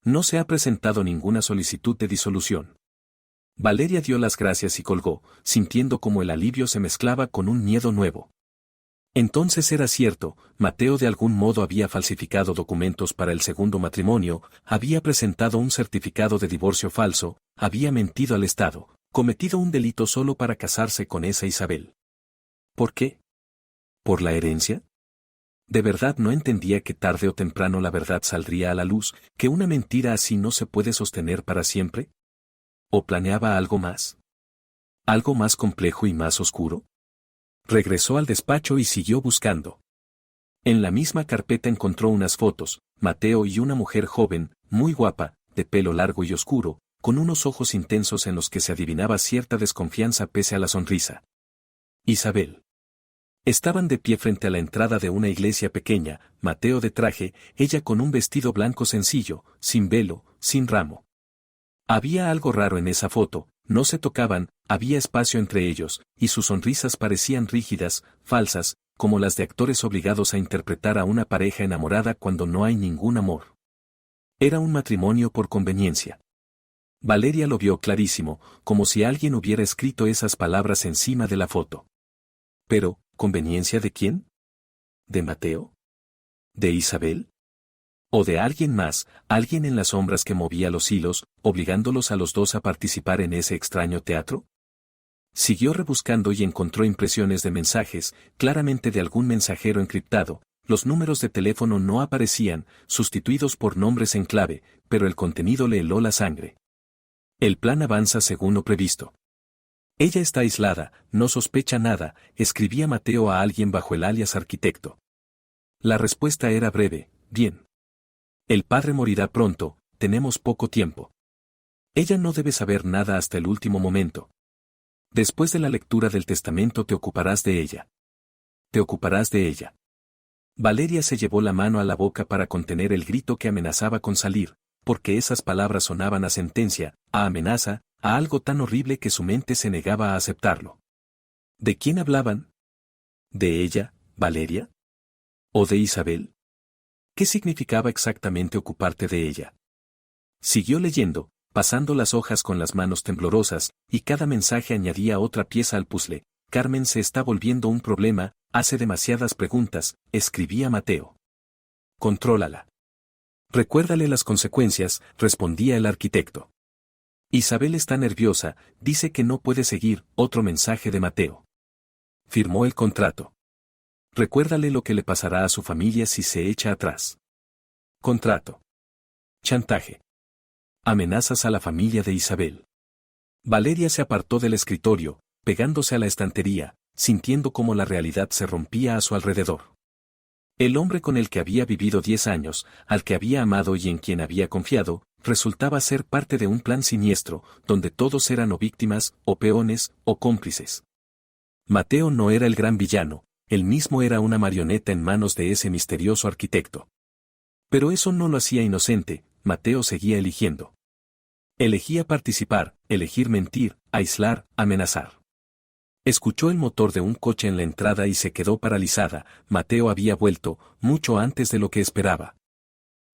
No se ha presentado ninguna solicitud de disolución. Valeria dio las gracias y colgó, sintiendo como el alivio se mezclaba con un miedo nuevo. Entonces era cierto, Mateo de algún modo había falsificado documentos para el segundo matrimonio, había presentado un certificado de divorcio falso, había mentido al Estado, cometido un delito solo para casarse con esa Isabel. ¿Por qué? ¿Por la herencia? ¿De verdad no entendía que tarde o temprano la verdad saldría a la luz, que una mentira así no se puede sostener para siempre? ¿O planeaba algo más? ¿Algo más complejo y más oscuro? Regresó al despacho y siguió buscando. En la misma carpeta encontró unas fotos, Mateo y una mujer joven, muy guapa, de pelo largo y oscuro, con unos ojos intensos en los que se adivinaba cierta desconfianza pese a la sonrisa. Isabel. Estaban de pie frente a la entrada de una iglesia pequeña, Mateo de traje, ella con un vestido blanco sencillo, sin velo, sin ramo. Había algo raro en esa foto. No se tocaban, había espacio entre ellos, y sus sonrisas parecían rígidas, falsas, como las de actores obligados a interpretar a una pareja enamorada cuando no hay ningún amor. Era un matrimonio por conveniencia. Valeria lo vio clarísimo, como si alguien hubiera escrito esas palabras encima de la foto. Pero, ¿conveniencia de quién? ¿De Mateo? ¿De Isabel? ¿O de alguien más, alguien en las sombras que movía los hilos, obligándolos a los dos a participar en ese extraño teatro? Siguió rebuscando y encontró impresiones de mensajes, claramente de algún mensajero encriptado. Los números de teléfono no aparecían, sustituidos por nombres en clave, pero el contenido le heló la sangre. El plan avanza según lo previsto. Ella está aislada, no sospecha nada, escribía Mateo a alguien bajo el alias arquitecto. La respuesta era breve: bien. El padre morirá pronto, tenemos poco tiempo. Ella no debe saber nada hasta el último momento. Después de la lectura del testamento te ocuparás de ella. Te ocuparás de ella. Valeria se llevó la mano a la boca para contener el grito que amenazaba con salir, porque esas palabras sonaban a sentencia, a amenaza, a algo tan horrible que su mente se negaba a aceptarlo. ¿De quién hablaban? ¿De ella, Valeria? ¿O de Isabel? ¿Qué significaba exactamente ocuparte de ella? Siguió leyendo, pasando las hojas con las manos temblorosas, y cada mensaje añadía otra pieza al puzzle. Carmen se está volviendo un problema, hace demasiadas preguntas, escribía Mateo. Contrólala. Recuérdale las consecuencias, respondía el arquitecto. Isabel está nerviosa, dice que no puede seguir, otro mensaje de Mateo. Firmó el contrato. Recuérdale lo que le pasará a su familia si se echa atrás. Contrato. Chantaje. Amenazas a la familia de Isabel. Valeria se apartó del escritorio, pegándose a la estantería, sintiendo cómo la realidad se rompía a su alrededor. El hombre con el que había vivido 10 años, al que había amado y en quien había confiado, resultaba ser parte de un plan siniestro, donde todos eran o víctimas, o peones, o cómplices. Mateo no era el gran villano, él mismo era una marioneta en manos de ese misterioso arquitecto. Pero eso no lo hacía inocente, Mateo seguía eligiendo. Elegía participar, elegir mentir, aislar, amenazar. Escuchó el motor de un coche en la entrada y se quedó paralizada. Mateo había vuelto, mucho antes de lo que esperaba.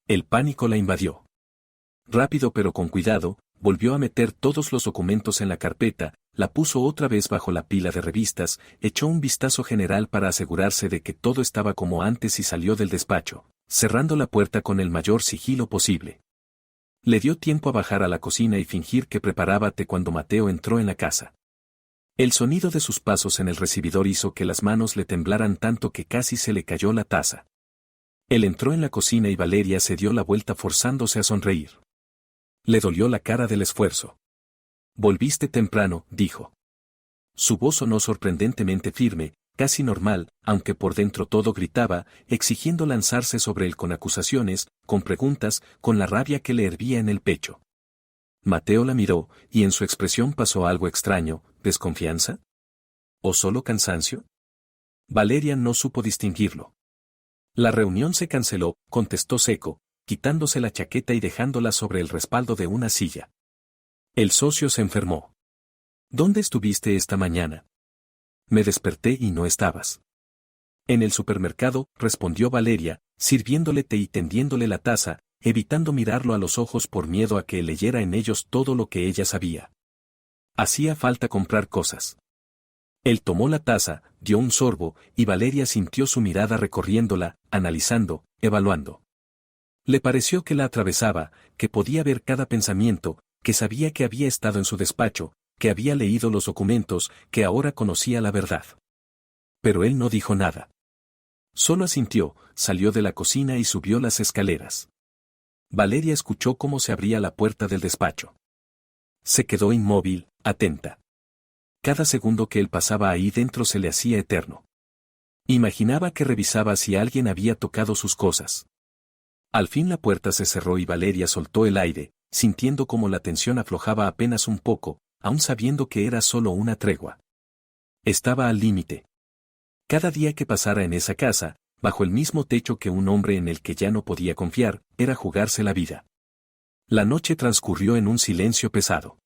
El pánico la invadió. Rápido pero con cuidado, volvió a meter todos los documentos en la carpeta, la puso otra vez bajo la pila de revistas, echó un vistazo general para asegurarse de que todo estaba como antes y salió del despacho, cerrando la puerta con el mayor sigilo posible. Le dio tiempo a bajar a la cocina y fingir que preparaba té cuando Mateo entró en la casa. El sonido de sus pasos en el recibidor hizo que las manos le temblaran tanto que casi se le cayó la taza. Él entró en la cocina y Valeria se dio la vuelta forzándose a sonreír. Le dolió la cara del esfuerzo. «Volviste temprano», dijo. Su voz sonó sorprendentemente firme, casi normal, aunque por dentro todo gritaba, exigiendo lanzarse sobre él con acusaciones, con preguntas, con la rabia que le hervía en el pecho. Mateo la miró, y en su expresión pasó algo extraño, ¿desconfianza? ¿O solo cansancio? Valeria no supo distinguirlo. La reunión se canceló, contestó seco, quitándose la chaqueta y dejándola sobre el respaldo de una silla. El socio se enfermó. ¿Dónde estuviste esta mañana? Me desperté y no estabas. En el supermercado, respondió Valeria, sirviéndole té y tendiéndole la taza, evitando mirarlo a los ojos por miedo a que leyera en ellos todo lo que ella sabía. Hacía falta comprar cosas. Él tomó la taza, dio un sorbo, y Valeria sintió su mirada recorriéndola, analizando, evaluando. Le pareció que la atravesaba, que podía ver cada pensamiento, que sabía que había estado en su despacho, que había leído los documentos, que ahora conocía la verdad. Pero él no dijo nada. Solo asintió, salió de la cocina y subió las escaleras. Valeria escuchó cómo se abría la puerta del despacho. Se quedó inmóvil, atenta. Cada segundo que él pasaba ahí dentro se le hacía eterno. Imaginaba que revisaba si alguien había tocado sus cosas. Al fin la puerta se cerró y Valeria soltó el aire, sintiendo como la tensión aflojaba apenas un poco, aun sabiendo que era solo una tregua. Estaba al límite. Cada día que pasara en esa casa, bajo el mismo techo que un hombre en el que ya no podía confiar, era jugarse la vida. La noche transcurrió en un silencio pesado.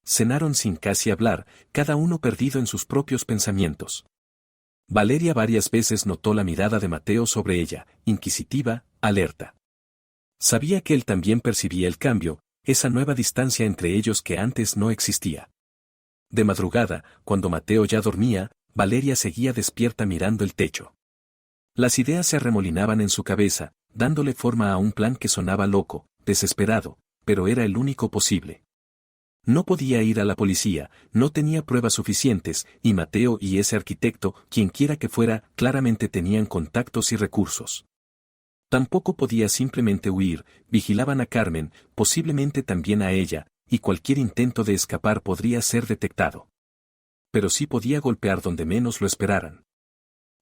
Cenaron sin casi hablar, cada uno perdido en sus propios pensamientos. Valeria varias veces notó la mirada de Mateo sobre ella, inquisitiva, alerta. Sabía que él también percibía el cambio, esa nueva distancia entre ellos que antes no existía. De madrugada, cuando Mateo ya dormía, Valeria seguía despierta mirando el techo. Las ideas se arremolinaban en su cabeza, dándole forma a un plan que sonaba loco, desesperado, pero era el único posible. No podía ir a la policía, no tenía pruebas suficientes, y Mateo y ese arquitecto, quienquiera que fuera, claramente tenían contactos y recursos. Tampoco podía simplemente huir, vigilaban a Carmen, posiblemente también a ella, y cualquier intento de escapar podría ser detectado. Pero sí podía golpear donde menos lo esperaran.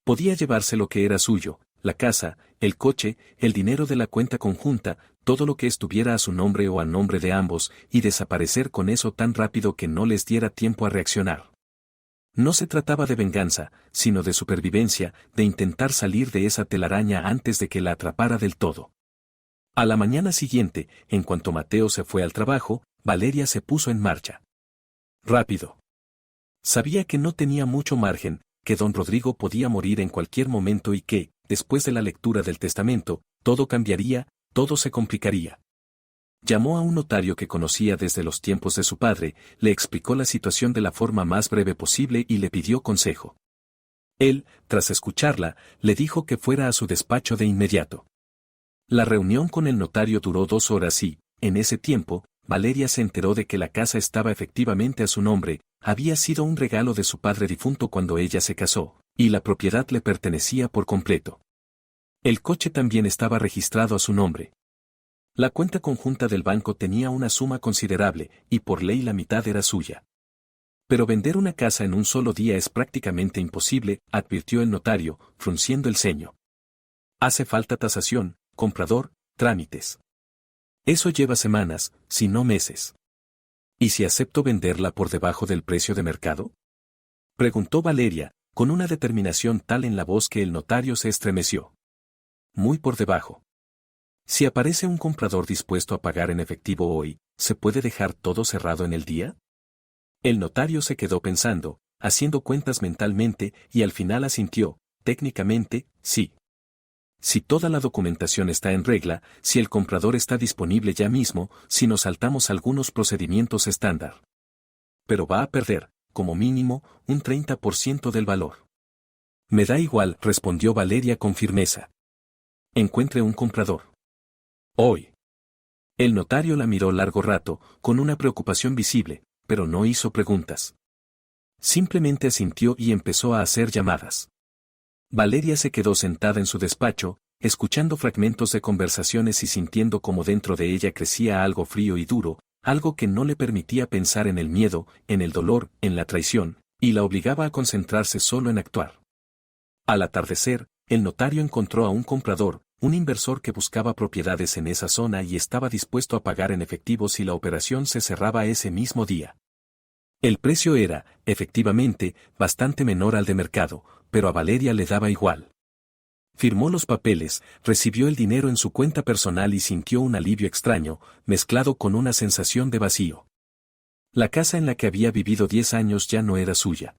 Podía llevarse lo que era suyo, la casa, el coche, el dinero de la cuenta conjunta, todo lo que estuviera a su nombre o a nombre de ambos, y desaparecer con eso tan rápido que no les diera tiempo a reaccionar. No se trataba de venganza, sino de supervivencia, de intentar salir de esa telaraña antes de que la atrapara del todo. A la mañana siguiente, en cuanto Mateo se fue al trabajo, Valeria se puso en marcha. Rápido. Sabía que no tenía mucho margen, que don Rodrigo podía morir en cualquier momento y que, después de la lectura del testamento, todo cambiaría, todo se complicaría. Llamó a un notario que conocía desde los tiempos de su padre, le explicó la situación de la forma más breve posible y le pidió consejo. Él, tras escucharla, le dijo que fuera a su despacho de inmediato. La reunión con el notario duró 2 horas y, en ese tiempo, Valeria se enteró de que la casa estaba efectivamente a su nombre, había sido un regalo de su padre difunto cuando ella se casó, y la propiedad le pertenecía por completo. El coche también estaba registrado a su nombre. La cuenta conjunta del banco tenía una suma considerable, y por ley la mitad era suya. Pero vender una casa en un solo día es prácticamente imposible, advirtió el notario, frunciendo el ceño. Hace falta tasación, comprador, trámites. Eso lleva semanas, si no meses. ¿Y si acepto venderla por debajo del precio de mercado? Preguntó Valeria, con una determinación tal en la voz que el notario se estremeció. Muy por debajo. Si aparece un comprador dispuesto a pagar en efectivo hoy, ¿se puede dejar todo cerrado en el día? El notario se quedó pensando, haciendo cuentas mentalmente, y al final asintió, técnicamente, sí. si toda la documentación está en regla, si el comprador está disponible ya mismo, si nos saltamos algunos procedimientos estándar. Pero va a perder, como mínimo, un 30% del valor. Me da igual, respondió Valeria con firmeza. Encuentre un comprador. Hoy. El notario la miró largo rato, con una preocupación visible, pero no hizo preguntas. Simplemente asintió y empezó a hacer llamadas. Valeria se quedó sentada en su despacho, escuchando fragmentos de conversaciones y sintiendo como dentro de ella crecía algo frío y duro, algo que no le permitía pensar en el miedo, en el dolor, en la traición, y la obligaba a concentrarse solo en actuar. Al atardecer, el notario encontró a un comprador, un inversor que buscaba propiedades en esa zona y estaba dispuesto a pagar en efectivo si la operación se cerraba ese mismo día. El precio era, efectivamente, bastante menor al de mercado, pero a Valeria le daba igual. Firmó los papeles, recibió el dinero en su cuenta personal y sintió un alivio extraño, mezclado con una sensación de vacío. La casa en la que había vivido 10 años ya no era suya.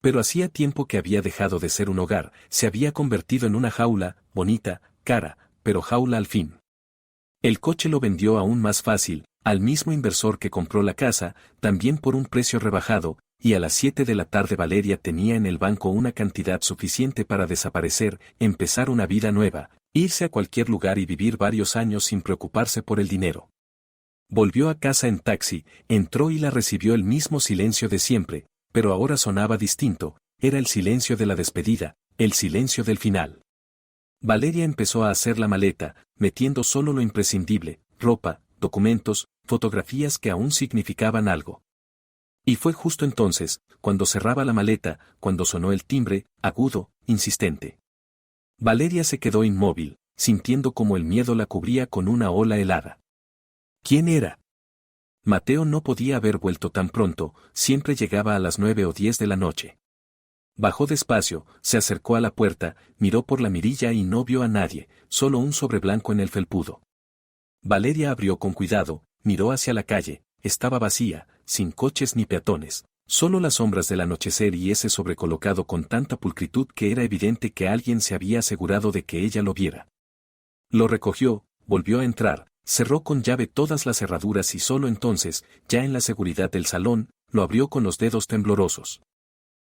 Pero hacía tiempo que había dejado de ser un hogar, se había convertido en una jaula, bonita, cara, pero jaula al fin. El coche lo vendió aún más fácil, al mismo inversor que compró la casa, también por un precio rebajado, y a las 7 de la tarde Valeria tenía en el banco una cantidad suficiente para desaparecer, empezar una vida nueva, irse a cualquier lugar y vivir varios años sin preocuparse por el dinero. Volvió a casa en taxi, entró y la recibió el mismo silencio de siempre, pero ahora sonaba distinto, era el silencio de la despedida, el silencio del final. Valeria empezó a hacer la maleta, metiendo solo lo imprescindible, ropa, documentos, fotografías que aún significaban algo. Y fue justo entonces, cuando cerraba la maleta, cuando sonó el timbre, agudo, insistente. Valeria se quedó inmóvil, sintiendo como el miedo la cubría con una ola helada. ¿Quién era? Mateo no podía haber vuelto tan pronto, siempre llegaba a las 9 o 10 de la noche. Bajó despacio, se acercó a la puerta, miró por la mirilla y no vio a nadie, solo un sobre blanco en el felpudo. Valeria abrió con cuidado, miró hacia la calle, estaba vacía, sin coches ni peatones, solo las sombras del anochecer y ese sobre colocado con tanta pulcritud que era evidente que alguien se había asegurado de que ella lo viera. Lo recogió, volvió a entrar, cerró con llave todas las cerraduras y solo entonces, ya en la seguridad del salón, lo abrió con los dedos temblorosos.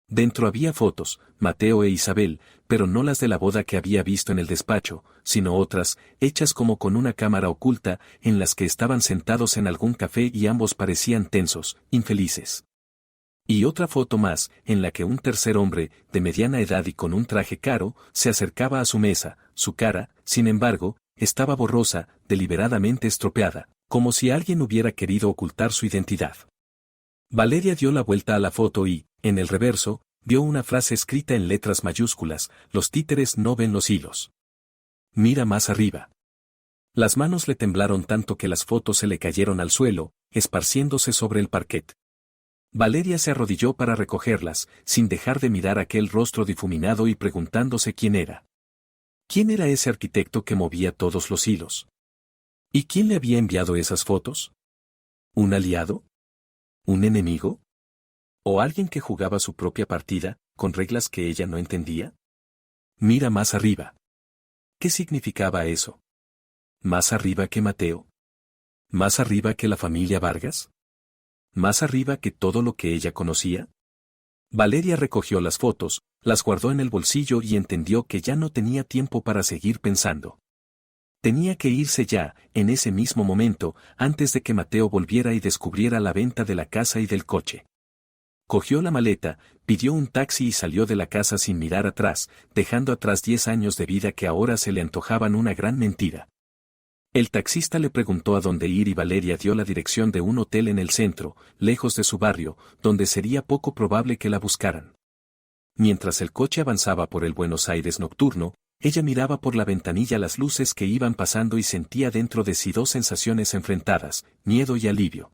Dentro había fotos, Mateo e Isabel, pero no las de la boda que había visto en el despacho, sino otras, hechas como con una cámara oculta, en las que estaban sentados en algún café y ambos parecían tensos, infelices. Y otra foto más, en la que un tercer hombre, de mediana edad y con un traje caro, se acercaba a su mesa, su cara, sin embargo, estaba borrosa, deliberadamente estropeada, como si alguien hubiera querido ocultar su identidad. Valeria dio la vuelta a la foto y, en el reverso, vio una frase escrita en letras mayúsculas: los títeres no ven los hilos. Mira más arriba. Las manos le temblaron tanto que las fotos se le cayeron al suelo, esparciéndose sobre el parquet. Valeria se arrodilló para recogerlas, sin dejar de mirar aquel rostro difuminado y preguntándose quién era. ¿Quién era ese arquitecto que movía todos los hilos? ¿Y quién le había enviado esas fotos? ¿Un aliado? ¿Un enemigo? ¿O alguien que jugaba su propia partida, con reglas que ella no entendía? Mira más arriba. ¿Qué significaba eso? ¿Más arriba que Mateo? ¿Más arriba que la familia Vargas? ¿Más arriba que todo lo que ella conocía? Valeria recogió las fotos, las guardó en el bolsillo y entendió que ya no tenía tiempo para seguir pensando. Tenía que irse ya, en ese mismo momento, antes de que Mateo volviera y descubriera la venta de la casa y del coche. Cogió la maleta, pidió un taxi y salió de la casa sin mirar atrás, dejando atrás 10 años de vida que ahora se le antojaban una gran mentira. El taxista le preguntó a dónde ir y Valeria dio la dirección de un hotel en el centro, lejos de su barrio, donde sería poco probable que la buscaran. Mientras el coche avanzaba por el Buenos Aires nocturno, ella miraba por la ventanilla las luces que iban pasando y sentía dentro de sí dos sensaciones enfrentadas, miedo y alivio.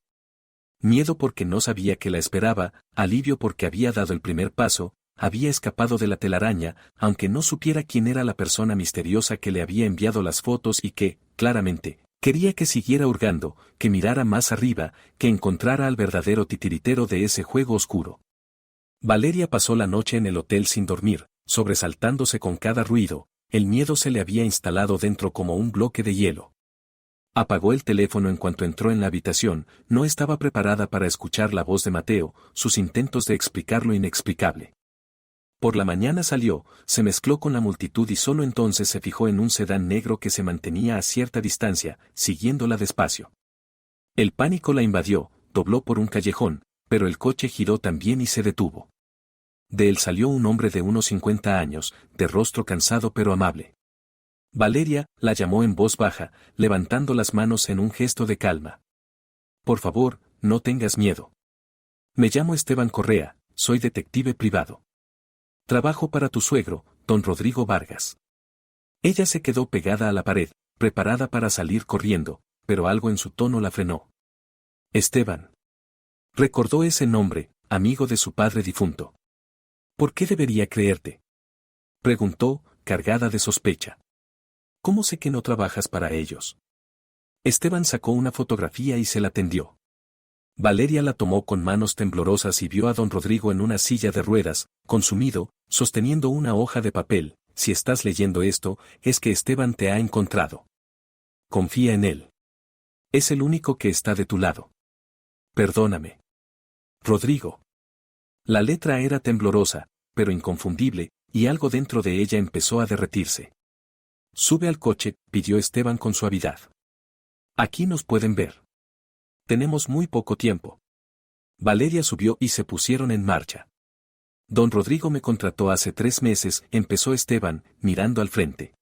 Miedo porque no sabía qué la esperaba, alivio porque había dado el primer paso, había escapado de la telaraña, aunque no supiera quién era la persona misteriosa que le había enviado las fotos y que, claramente, quería que siguiera hurgando, que mirara más arriba, que encontrara al verdadero titiritero de ese juego oscuro. Valeria pasó la noche en el hotel sin dormir, sobresaltándose con cada ruido, El miedo se le había instalado dentro como un bloque de hielo. Apagó el teléfono en cuanto entró en la habitación, no estaba preparada para escuchar la voz de Mateo, sus intentos de explicar lo inexplicable. Por la mañana salió, se mezcló con la multitud y solo entonces se fijó en un sedán negro que se mantenía a cierta distancia, siguiéndola despacio. El pánico la invadió, dobló por un callejón, pero el coche giró también y se detuvo. De él salió un hombre de unos 50 años, de rostro cansado pero amable. Valeria, la llamó en voz baja, levantando las manos en un gesto de calma. Por favor, no tengas miedo. Me llamo Esteban Correa, soy detective privado. Trabajo para tu suegro, don Rodrigo Vargas. Ella se quedó pegada a la pared, preparada para salir corriendo, pero algo en su tono la frenó. Esteban. Recordó ese nombre, amigo de su padre difunto. ¿Por qué debería creerte? Preguntó, cargada de sospecha. ¿Cómo sé que no trabajas para ellos? Esteban sacó una fotografía y se la tendió. Valeria la tomó con manos temblorosas y vio a don Rodrigo en una silla de ruedas, consumido, sosteniendo una hoja de papel. Si estás leyendo esto, es que Esteban te ha encontrado. Confía en él. Es el único que está de tu lado. Perdóname. Rodrigo. La letra era temblorosa, pero inconfundible, y algo dentro de ella empezó a derretirse. Sube al coche, pidió Esteban con suavidad. Aquí nos pueden ver. Tenemos muy poco tiempo. Valeria subió y se pusieron en marcha. Don Rodrigo me contrató hace 3 meses, empezó Esteban, mirando al frente.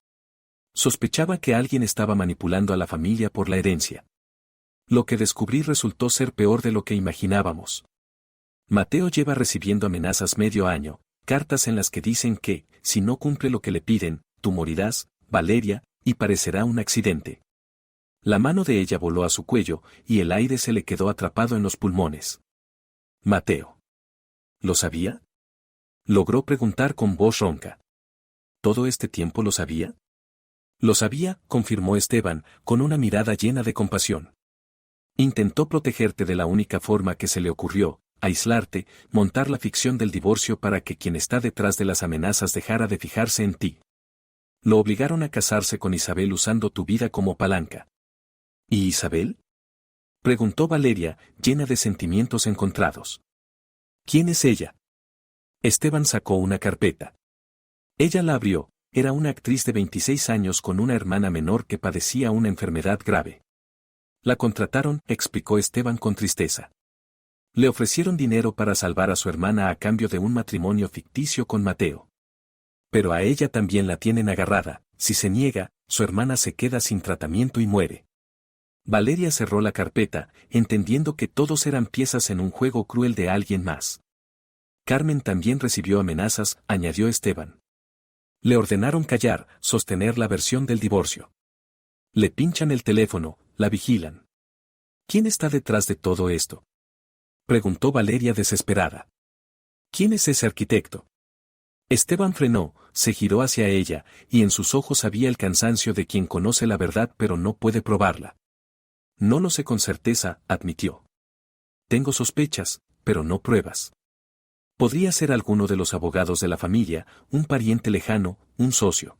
Sospechaba que alguien estaba manipulando a la familia por la herencia. Lo que descubrí resultó ser peor de lo que imaginábamos. Mateo lleva recibiendo amenazas medio año, cartas en las que dicen que, si no cumple lo que le piden, tú morirás, Valeria, y parecerá un accidente. La mano de ella voló a su cuello, y el aire se le quedó atrapado en los pulmones. Mateo. ¿Lo sabía? Logró preguntar con voz ronca. ¿Todo este tiempo lo sabía? Lo sabía, confirmó Esteban, con una mirada llena de compasión. Intentó protegerte de la única forma que se le ocurrió, aislarte, montar la ficción del divorcio para que quien está detrás de las amenazas dejara de fijarse en ti. Lo obligaron a casarse con Isabel usando tu vida como palanca. ¿Y Isabel? Preguntó Valeria, llena de sentimientos encontrados. ¿Quién es ella? Esteban sacó una carpeta. Ella la abrió, era una actriz de 26 años con una hermana menor que padecía una enfermedad grave. La contrataron, explicó Esteban con tristeza. Le ofrecieron dinero para salvar a su hermana a cambio de un matrimonio ficticio con Mateo. Pero a ella también la tienen agarrada, si se niega, su hermana se queda sin tratamiento y muere. Valeria cerró la carpeta, entendiendo que todos eran piezas en un juego cruel de alguien más. Carmen también recibió amenazas, añadió Esteban. Le ordenaron callar, sostener la versión del divorcio. Le pinchan el teléfono, la vigilan. ¿Quién está detrás de todo esto? Preguntó Valeria desesperada. ¿Quién es ese arquitecto? Esteban frenó, se giró hacia ella, y en sus ojos había el cansancio de quien conoce la verdad pero no puede probarla. No lo sé con certeza, admitió. Tengo sospechas, pero no pruebas. Podría ser alguno de los abogados de la familia, un pariente lejano, un socio.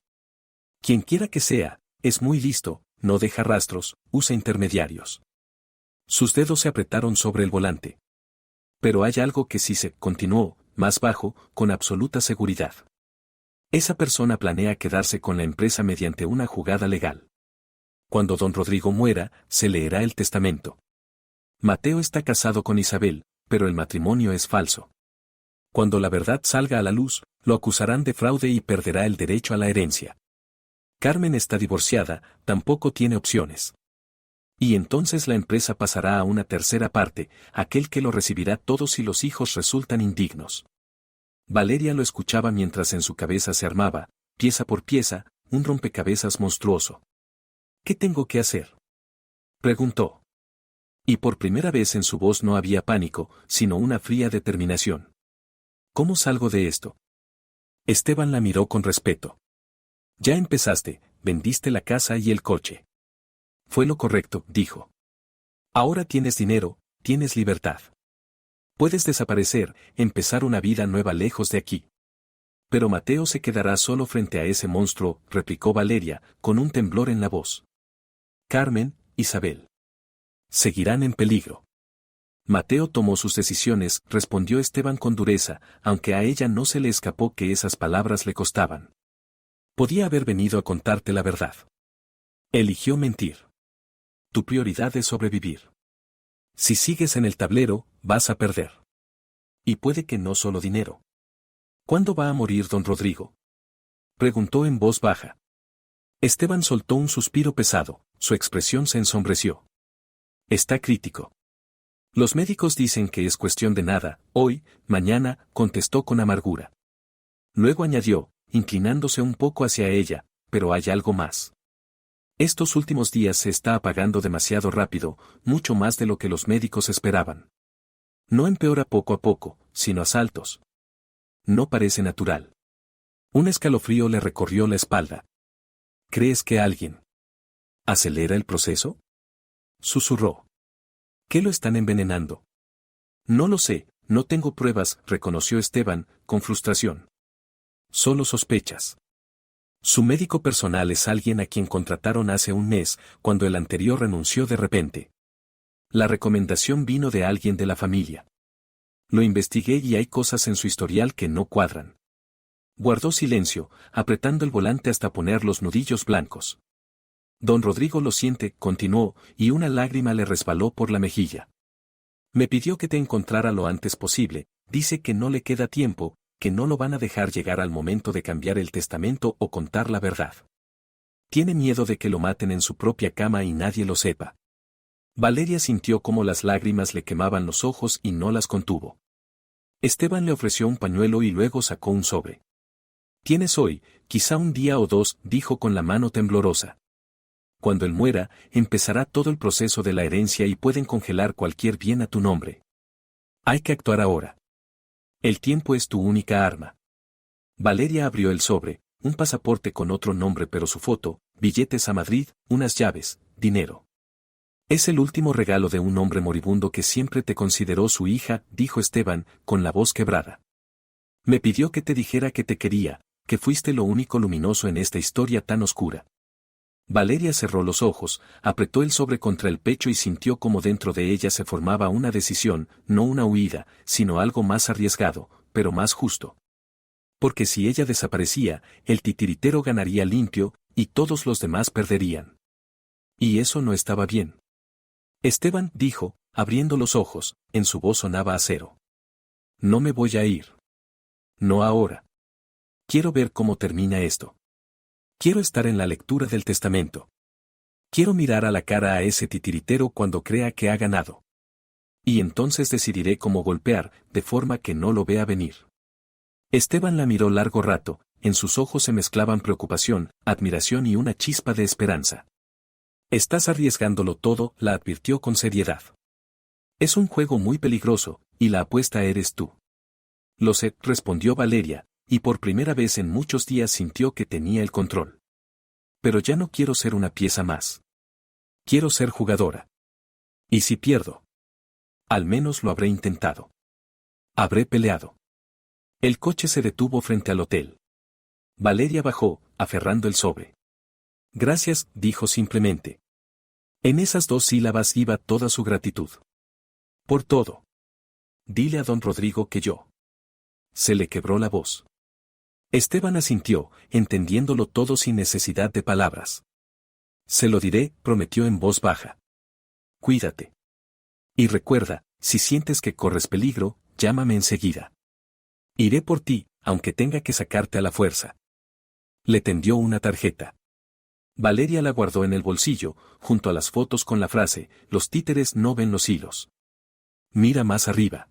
Quien quiera que sea, es muy listo, no deja rastros, usa intermediarios. Sus dedos se apretaron sobre el volante. Pero hay algo que sí se, continuó, más bajo, con absoluta seguridad. Esa persona planea quedarse con la empresa mediante una jugada legal. Cuando don Rodrigo muera, se leerá el testamento. Mateo está casado con Isabel, pero el matrimonio es falso. Cuando la verdad salga a la luz, lo acusarán de fraude y perderá el derecho a la herencia. Carmen está divorciada, tampoco tiene opciones. Y entonces la empresa pasará a una tercera parte, aquel que lo recibirá todo si los hijos resultan indignos. Valeria lo escuchaba mientras en su cabeza se armaba, pieza por pieza, un rompecabezas monstruoso. ¿Qué tengo que hacer? Preguntó. Y por primera vez en su voz no había pánico, sino una fría determinación. ¿Cómo salgo de esto? Esteban la miró con respeto. Ya empezaste, vendiste la casa y el coche. Fue lo correcto, dijo. Ahora tienes dinero, tienes libertad. Puedes desaparecer, empezar una vida nueva lejos de aquí. Pero Mateo se quedará solo frente a ese monstruo, replicó Valeria, con un temblor en la voz. Carmen, Isabel. Seguirán en peligro. Mateo tomó sus decisiones, respondió Esteban con dureza, aunque a ella no se le escapó que esas palabras le costaban. Podía haber venido a contarte la verdad. Eligió mentir. Tu prioridad es sobrevivir. Si sigues en el tablero, vas a perder. Y puede que no solo dinero. ¿Cuándo va a morir don Rodrigo? Preguntó en voz baja. Esteban soltó un suspiro pesado, su expresión se ensombreció. Está crítico. Los médicos dicen que es cuestión de nada, hoy, mañana, contestó con amargura. Luego añadió, inclinándose un poco hacia ella, pero hay algo más. Estos últimos días se está apagando demasiado rápido, mucho más de lo que los médicos esperaban. No empeora poco a poco, sino a saltos. No parece natural. Un escalofrío le recorrió la espalda. ¿Crees que alguien acelera el proceso? Susurró. ¿Qué lo están envenenando? No lo sé, no tengo pruebas, reconoció Esteban, con frustración. Solo sospechas. Su médico personal es alguien a quien contrataron hace un mes, cuando el anterior renunció de repente. La recomendación vino de alguien de la familia. Lo investigué y hay cosas en su historial que no cuadran. Guardó silencio, apretando el volante hasta poner los nudillos blancos. Don Rodrigo lo siente, continuó, y una lágrima le resbaló por la mejilla. Me pidió que te encontrara lo antes posible, dice que no le queda tiempo, que no lo van a dejar llegar al momento de cambiar el testamento o contar la verdad. Tiene miedo de que lo maten en su propia cama y nadie lo sepa. Valeria sintió cómo las lágrimas le quemaban los ojos y no las contuvo. Esteban le ofreció un pañuelo y luego sacó un sobre. Tienes hoy, quizá un día o dos, dijo con la mano temblorosa. Cuando él muera, empezará todo el proceso de la herencia y pueden congelar cualquier bien a tu nombre. Hay que actuar ahora. El tiempo es tu única arma. Valeria abrió el sobre, un pasaporte con otro nombre pero su foto, billetes a Madrid, unas llaves, dinero. Es el último regalo de un hombre moribundo que siempre te consideró su hija, dijo Esteban, con la voz quebrada. Me pidió que te dijera que te quería, que fuiste lo único luminoso en esta historia tan oscura. Valeria cerró los ojos, apretó el sobre contra el pecho y sintió como dentro de ella se formaba una decisión, no una huida, sino algo más arriesgado, pero más justo. Porque si ella desaparecía, el titiritero ganaría limpio, y todos los demás perderían. Y eso no estaba bien. Esteban, dijo, abriendo los ojos, en su voz sonaba acero. No me voy a ir. No ahora. Quiero ver cómo termina esto. Quiero estar en la lectura del testamento. Quiero mirar a la cara a ese titiritero cuando crea que ha ganado. Y entonces decidiré cómo golpear, de forma que no lo vea venir. Esteban la miró largo rato, en sus ojos se mezclaban preocupación, admiración y una chispa de esperanza. Estás arriesgándolo todo, la advirtió con seriedad. Es un juego muy peligroso, y la apuesta eres tú. Lo sé, respondió Valeria, y por primera vez en muchos días sintió que tenía el control. Pero ya no quiero ser una pieza más. Quiero ser jugadora. ¿Y si pierdo? Al menos lo habré intentado. Habré peleado. El coche se detuvo frente al hotel. Valeria bajó, aferrando el sobre. Gracias, dijo simplemente. En esas dos sílabas iba toda su gratitud. Por todo. Dile a don Rodrigo que yo. Se le quebró la voz. Esteban asintió, entendiéndolo todo sin necesidad de palabras. Se lo diré, prometió en voz baja. Cuídate. Y recuerda, si sientes que corres peligro, llámame enseguida. Iré por ti, aunque tenga que sacarte a la fuerza. Le tendió una tarjeta. Valeria la guardó en el bolsillo, junto a las fotos con la frase, los títeres no ven los hilos. Mira más arriba.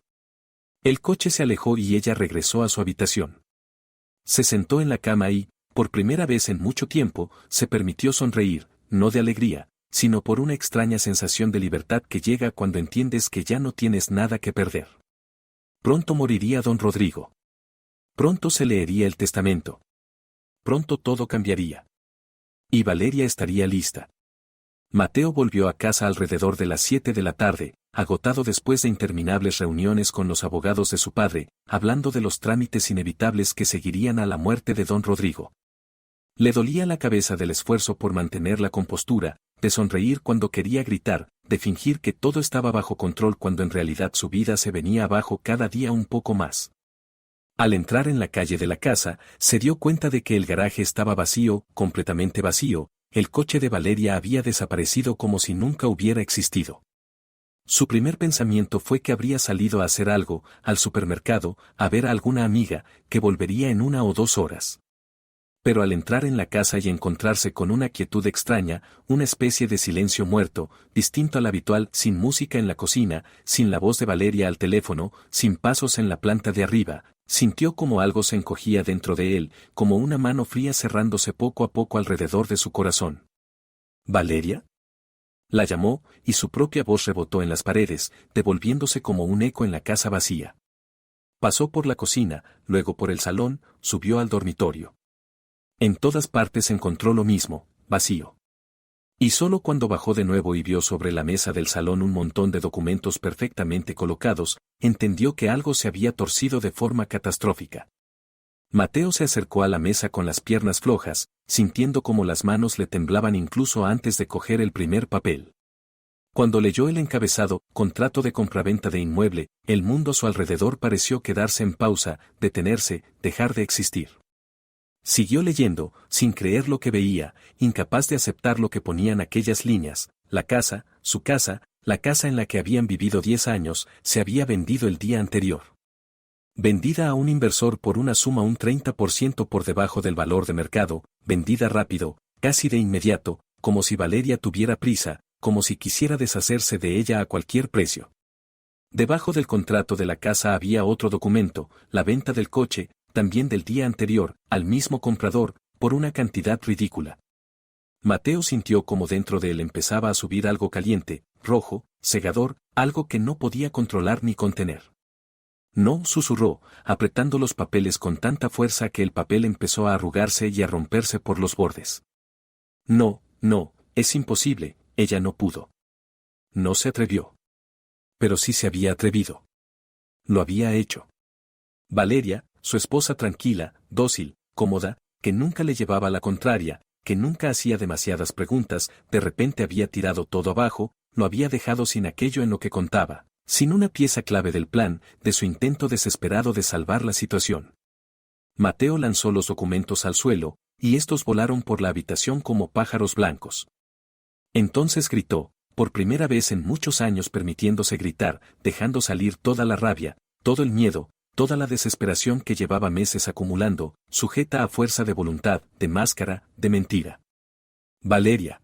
El coche se alejó y ella regresó a su habitación. Se sentó en la cama y, por primera vez en mucho tiempo, se permitió sonreír, no de alegría, sino por una extraña sensación de libertad que llega cuando entiendes que ya no tienes nada que perder. Pronto moriría don Rodrigo. Pronto se leería el testamento. Pronto todo cambiaría. Y Valeria estaría lista. Mateo volvió a casa alrededor de las 7 de la tarde, agotado después de interminables reuniones con los abogados de su padre, hablando de los trámites inevitables que seguirían a la muerte de don Rodrigo. Le dolía la cabeza del esfuerzo por mantener la compostura, de sonreír cuando quería gritar, de fingir que todo estaba bajo control cuando en realidad su vida se venía abajo cada día un poco más. Al entrar en la calle de la casa, se dio cuenta de que el garaje estaba vacío, completamente vacío. El coche de Valeria había desaparecido como si nunca hubiera existido. Su primer pensamiento fue que habría salido a hacer algo, al supermercado, a ver a alguna amiga, que volvería en 1 o 2 horas. Pero al entrar en la casa y encontrarse con una quietud extraña, una especie de silencio muerto, distinto al habitual, sin música en la cocina, sin la voz de Valeria al teléfono, sin pasos en la planta de arriba, sintió como algo se encogía dentro de él, como una mano fría cerrándose poco a poco alrededor de su corazón. ¿Valeria? La llamó, y su propia voz rebotó en las paredes, devolviéndose como un eco en la casa vacía. Pasó por la cocina, luego por el salón, subió al dormitorio. En todas partes encontró lo mismo, vacío. Y solo cuando bajó de nuevo y vio sobre la mesa del salón un montón de documentos perfectamente colocados, entendió que algo se había torcido de forma catastrófica. Mateo se acercó a la mesa con las piernas flojas, sintiendo como las manos le temblaban incluso antes de coger el primer papel. Cuando leyó el encabezado, contrato de compraventa de inmueble, el mundo a su alrededor pareció quedarse en pausa, detenerse, dejar de existir. Siguió leyendo, sin creer lo que veía, incapaz de aceptar lo que ponían aquellas líneas. La casa, su casa, la casa en la que habían vivido 10 años, se había vendido el día anterior. Vendida a un inversor por una suma un 30% por debajo del valor de mercado, vendida rápido, casi de inmediato, como si Valeria tuviera prisa, como si quisiera deshacerse de ella a cualquier precio. Debajo del contrato de la casa había otro documento, la venta del coche, también del día anterior, al mismo comprador, por una cantidad ridícula. Mateo sintió como dentro de él empezaba a subir algo caliente, rojo, cegador, algo que no podía controlar ni contener. No, susurró, apretando los papeles con tanta fuerza que el papel empezó a arrugarse y a romperse por los bordes. No, no, es imposible, ella no pudo. No se atrevió. Pero sí se había atrevido. Lo había hecho. Valeria, su esposa tranquila, dócil, cómoda, que nunca le llevaba la contraria, que nunca hacía demasiadas preguntas, de repente había tirado todo abajo, lo había dejado sin aquello en lo que contaba, sin una pieza clave del plan, de su intento desesperado de salvar la situación. Mateo lanzó los documentos al suelo, y estos volaron por la habitación como pájaros blancos. Entonces gritó, por primera vez en muchos años permitiéndose gritar, dejando salir toda la rabia, todo el miedo, toda la desesperación que llevaba meses acumulando, sujeta a fuerza de voluntad, de máscara, de mentira. Valeria.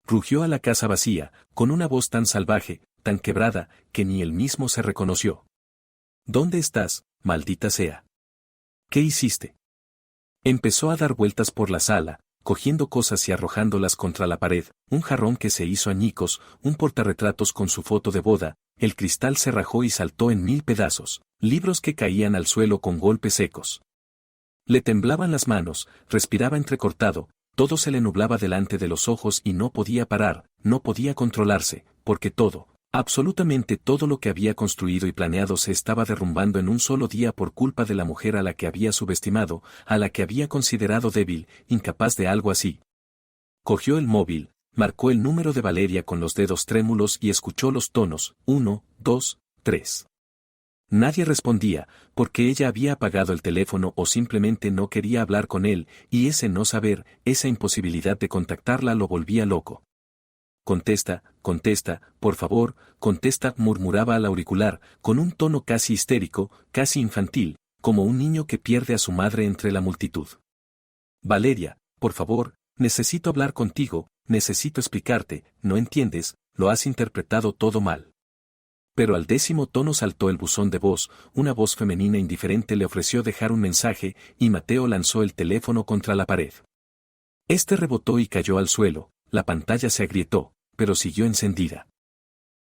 Rugió a la casa vacía, con una voz tan salvaje, tan quebrada, que ni él mismo se reconoció. ¿Dónde estás, maldita sea? ¿Qué hiciste? Empezó a dar vueltas por la sala, cogiendo cosas y arrojándolas contra la pared, un jarrón que se hizo añicos, un portarretratos con su foto de boda, el cristal se rajó y saltó en 1000 pedazos, libros que caían al suelo con golpes secos. Le temblaban las manos, respiraba entrecortado, todo se le nublaba delante de los ojos y no podía parar, no podía controlarse, porque todo, absolutamente todo lo que había construido y planeado se estaba derrumbando en un solo día por culpa de la mujer a la que había subestimado, a la que había considerado débil, incapaz de algo así. Cogió el móvil, marcó el número de Valeria con los dedos trémulos y escuchó los tonos, 1, 2, 3. Nadie respondía, porque ella había apagado el teléfono o simplemente no quería hablar con él, y ese no saber, esa imposibilidad de contactarla lo volvía loco. Contesta, contesta, por favor, contesta, murmuraba al auricular, con un tono casi histérico, casi infantil, como un niño que pierde a su madre entre la multitud. Valeria, por favor, necesito hablar contigo, necesito explicarte, no entiendes, lo has interpretado todo mal. Pero al 10º tono saltó el buzón de voz, una voz femenina indiferente le ofreció dejar un mensaje, y Mateo lanzó el teléfono contra la pared. Este rebotó y cayó al suelo, la pantalla se agrietó, pero siguió encendida.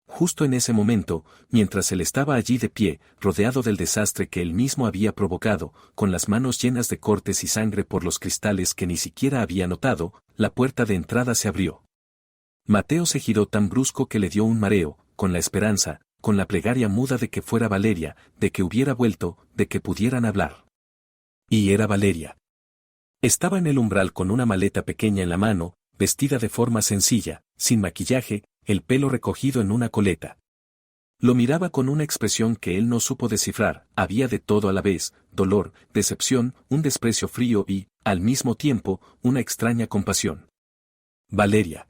Justo en ese momento, mientras él estaba allí de pie, rodeado del desastre que él mismo había provocado, con las manos llenas de cortes y sangre por los cristales que ni siquiera había notado, la puerta de entrada se abrió. Mateo se giró tan brusco que le dio un mareo, con la esperanza, con la plegaria muda de que fuera Valeria, de que hubiera vuelto, de que pudieran hablar. Y era Valeria. Estaba en el umbral con una maleta pequeña en la mano, vestida de forma sencilla, sin maquillaje, el pelo recogido en una coleta. Lo miraba con una expresión que él no supo descifrar, había de todo a la vez, dolor, decepción, un desprecio frío y, al mismo tiempo, una extraña compasión. Valeria.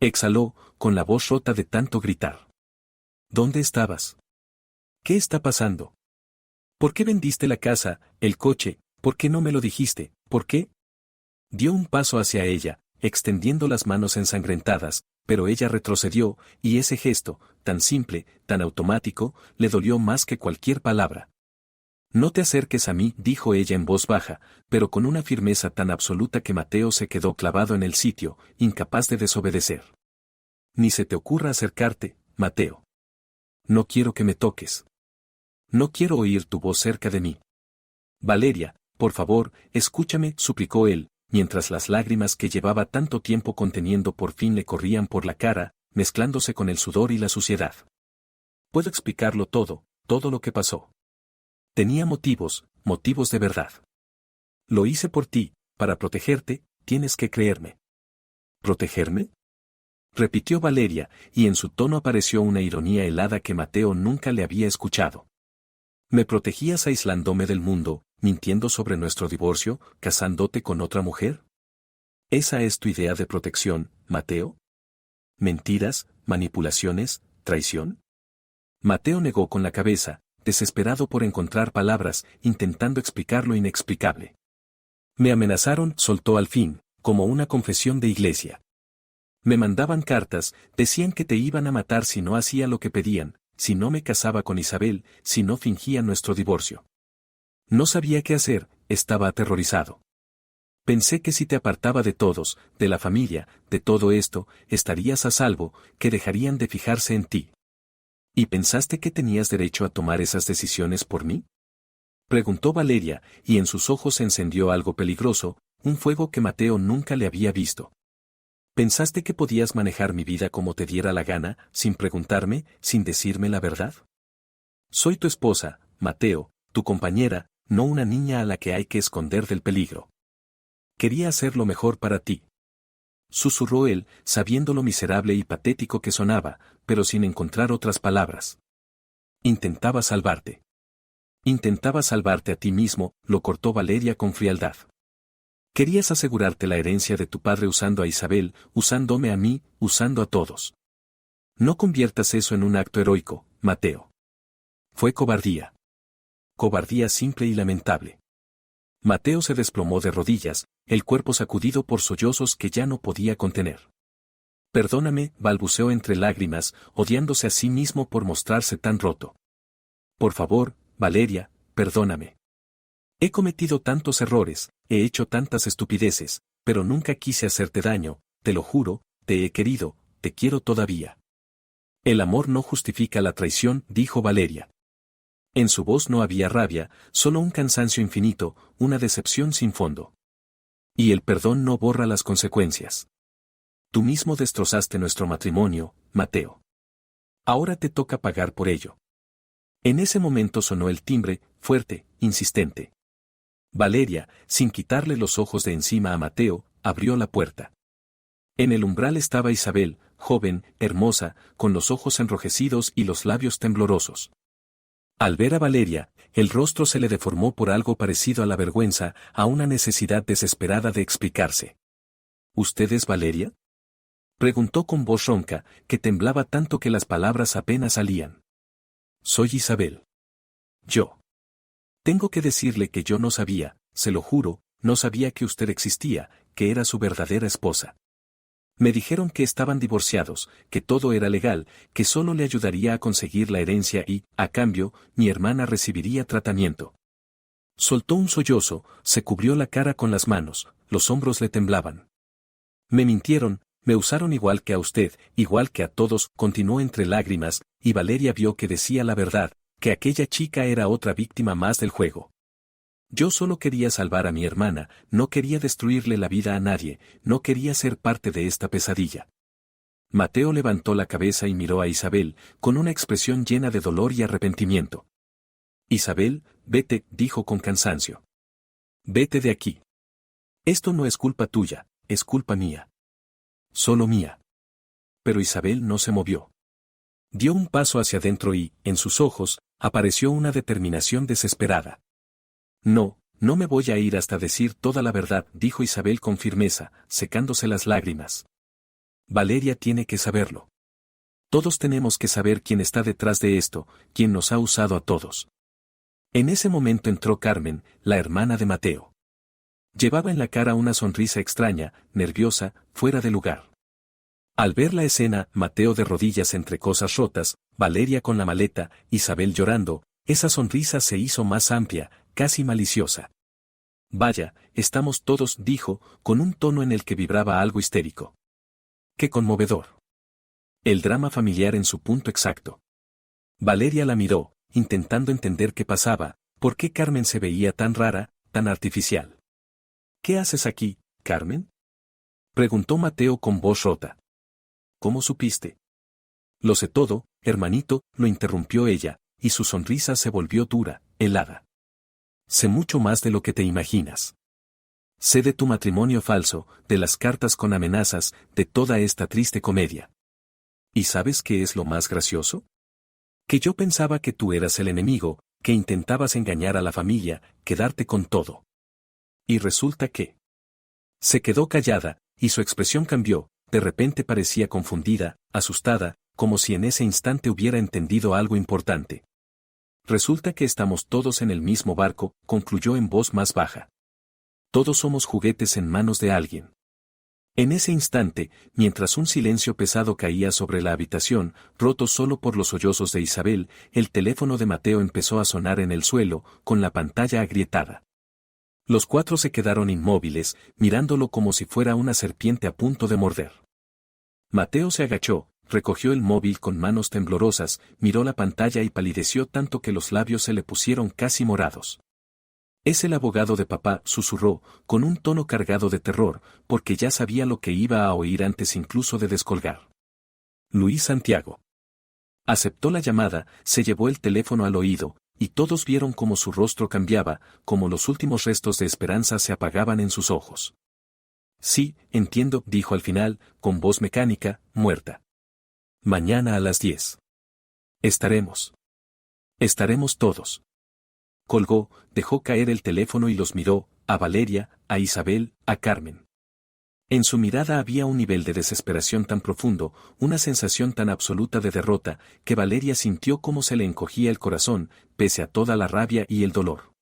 Exhaló, con la voz rota de tanto gritar. ¿Dónde estabas? ¿Qué está pasando? ¿Por qué vendiste la casa, el coche? ¿Por qué no me lo dijiste? ¿Por qué? Dio un paso hacia ella, extendiendo las manos ensangrentadas, pero ella retrocedió, y ese gesto, tan simple, tan automático, le dolió más que cualquier palabra. No te acerques a mí, dijo ella en voz baja, pero con una firmeza tan absoluta que Mateo se quedó clavado en el sitio, incapaz de desobedecer. Ni se te ocurra acercarte, Mateo. No quiero que me toques. No quiero oír tu voz cerca de mí. Valeria, por favor, escúchame, suplicó él, mientras las lágrimas que llevaba tanto tiempo conteniendo por fin le corrían por la cara, mezclándose con el sudor y la suciedad. Puedo explicarlo todo, todo lo que pasó. Tenía motivos, motivos de verdad. Lo hice por ti, para protegerte, tienes que creerme. ¿Protegerme? Repitió Valeria, y en su tono apareció una ironía helada que Mateo nunca le había escuchado. ¿Me protegías aislándome del mundo, mintiendo sobre nuestro divorcio, casándote con otra mujer? ¿Esa es tu idea de protección, Mateo? ¿Mentiras, manipulaciones, traición? Mateo negó con la cabeza, desesperado por encontrar palabras, intentando explicar lo inexplicable. Me amenazaron, soltó al fin, como una confesión de iglesia. Me mandaban cartas, decían que te iban a matar si no hacía lo que pedían, si no me casaba con Isabel, si no fingía nuestro divorcio. No sabía qué hacer, estaba aterrorizado. Pensé que si te apartaba de todos, de la familia, de todo esto, estarías a salvo, que dejarían de fijarse en ti. ¿Y pensaste que tenías derecho a tomar esas decisiones por mí? Preguntó Valeria, y en sus ojos se encendió algo peligroso, un fuego que Mateo nunca le había visto. ¿Pensaste que podías manejar mi vida como te diera la gana, sin preguntarme, sin decirme la verdad? Soy tu esposa, Mateo, tu compañera, no una niña a la que hay que esconder del peligro. Quería hacer lo mejor para ti. Susurró él, sabiendo lo miserable y patético que sonaba, pero sin encontrar otras palabras. Intentaba salvarte. Intentaba salvarte a ti mismo, lo cortó Valeria con frialdad. Querías asegurarte la herencia de tu padre usando a Isabel, usándome a mí, usando a todos. No conviertas eso en un acto heroico, Mateo. Fue cobardía. Cobardía simple y lamentable. Mateo se desplomó de rodillas, el cuerpo sacudido por sollozos que ya no podía contener. Perdóname, balbuceó entre lágrimas, odiándose a sí mismo por mostrarse tan roto. Por favor, Valeria, perdóname. He cometido tantos errores, he hecho tantas estupideces, pero nunca quise hacerte daño, te lo juro, te he querido, te quiero todavía. El amor no justifica la traición, dijo Valeria. En su voz no había rabia, solo un cansancio infinito, una decepción sin fondo. Y el perdón no borra las consecuencias. Tú mismo destrozaste nuestro matrimonio, Mateo. Ahora te toca pagar por ello. En ese momento sonó el timbre, fuerte, insistente. Valeria, sin quitarle los ojos de encima a Mateo, abrió la puerta. En el umbral estaba Isabel, joven, hermosa, con los ojos enrojecidos y los labios temblorosos. Al ver a Valeria, el rostro se le deformó por algo parecido a la vergüenza, a una necesidad desesperada de explicarse. ¿Usted es Valeria?, preguntó con voz ronca, que temblaba tanto que las palabras apenas salían. Soy Isabel. Yo. Tengo que decirle que yo no sabía, se lo juro, no sabía que usted existía, que era su verdadera esposa. Me dijeron que estaban divorciados, que todo era legal, que solo le ayudaría a conseguir la herencia y, a cambio, mi hermana recibiría tratamiento. Soltó un sollozo, se cubrió la cara con las manos, los hombros le temblaban. Me mintieron, me usaron igual que a usted, igual que a todos, continuó entre lágrimas, y Valeria vio que decía la verdad, que aquella chica era otra víctima más del juego. Yo solo quería salvar a mi hermana, no quería destruirle la vida a nadie, no quería ser parte de esta pesadilla. Mateo levantó la cabeza y miró a Isabel, con una expresión llena de dolor y arrepentimiento. Isabel, vete, dijo con cansancio. Vete de aquí. Esto no es culpa tuya, es culpa mía. Solo mía. Pero Isabel no se movió. Dio un paso hacia adentro y, en sus ojos, apareció una determinación desesperada. No, no me voy a ir hasta decir toda la verdad, dijo Isabel con firmeza, secándose las lágrimas. Valeria tiene que saberlo. Todos tenemos que saber quién está detrás de esto, quién nos ha usado a todos. En ese momento entró Carmen, la hermana de Mateo. Llevaba en la cara una sonrisa extraña, nerviosa, fuera de lugar. Al ver la escena, Mateo de rodillas entre cosas rotas, Valeria con la maleta, Isabel llorando, esa sonrisa se hizo más amplia, casi maliciosa. Vaya, estamos todos, dijo, con un tono en el que vibraba algo histérico. ¡Qué conmovedor! El drama familiar en su punto exacto. Valeria la miró, intentando entender qué pasaba, por qué Carmen se veía tan rara, tan artificial. ¿Qué haces aquí, Carmen? Preguntó Mateo con voz rota. ¿Cómo supiste? Lo sé todo, hermanito, lo interrumpió ella, y su sonrisa se volvió dura, helada. Sé mucho más de lo que te imaginas. Sé de tu matrimonio falso, de las cartas con amenazas, de toda esta triste comedia. ¿Y sabes qué es lo más gracioso? Que yo pensaba que tú eras el enemigo, que intentabas engañar a la familia, quedarte con todo. Y resulta que... Se quedó callada, y su expresión cambió, de repente parecía confundida, asustada, como si en ese instante hubiera entendido algo importante. Resulta que estamos todos en el mismo barco, concluyó en voz más baja. Todos somos juguetes en manos de alguien. En ese instante, mientras un silencio pesado caía sobre la habitación, roto solo por los sollozos de Isabel, el teléfono de Mateo empezó a sonar en el suelo, con la pantalla agrietada. Los cuatro se quedaron inmóviles, mirándolo como si fuera una serpiente a punto de morder. Mateo se agachó, recogió el móvil con manos temblorosas, miró la pantalla y palideció tanto que los labios se le pusieron casi morados. Es el abogado de papá, susurró, con un tono cargado de terror, porque ya sabía lo que iba a oír antes incluso de descolgar. Luis Santiago. Aceptó la llamada, se llevó el teléfono al oído, y todos vieron cómo su rostro cambiaba, como los últimos restos de esperanza se apagaban en sus ojos. Sí, entiendo, dijo al final, con voz mecánica, muerta. Mañana a las 10. Estaremos todos. Colgó, dejó caer el teléfono y los miró, a Valeria, a Isabel, a Carmen. En su mirada había un nivel de desesperación tan profundo, una sensación tan absoluta de derrota, que Valeria sintió cómo se le encogía el corazón, pese a toda la rabia y el dolor.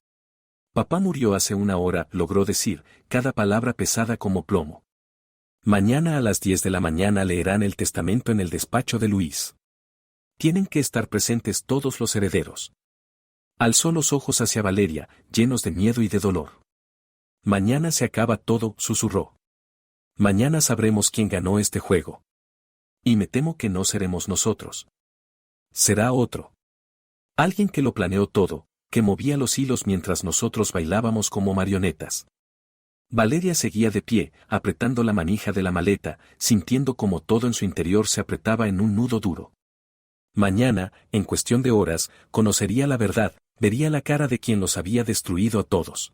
Papá murió hace una hora, logró decir, cada palabra pesada como plomo. Mañana a las 10 de la mañana leerán el testamento en el despacho de Luis. Tienen que estar presentes todos los herederos. Alzó los ojos hacia Valeria, llenos de miedo y de dolor. Mañana se acaba todo, susurró. Mañana sabremos quién ganó este juego. Y me temo que no seremos nosotros. Será otro. Alguien que lo planeó todo, que movía los hilos mientras nosotros bailábamos como marionetas. Valeria seguía de pie, apretando la manija de la maleta, sintiendo como todo en su interior se apretaba en un nudo duro. Mañana, en cuestión de horas, conocería la verdad, vería la cara de quien los había destruido a todos.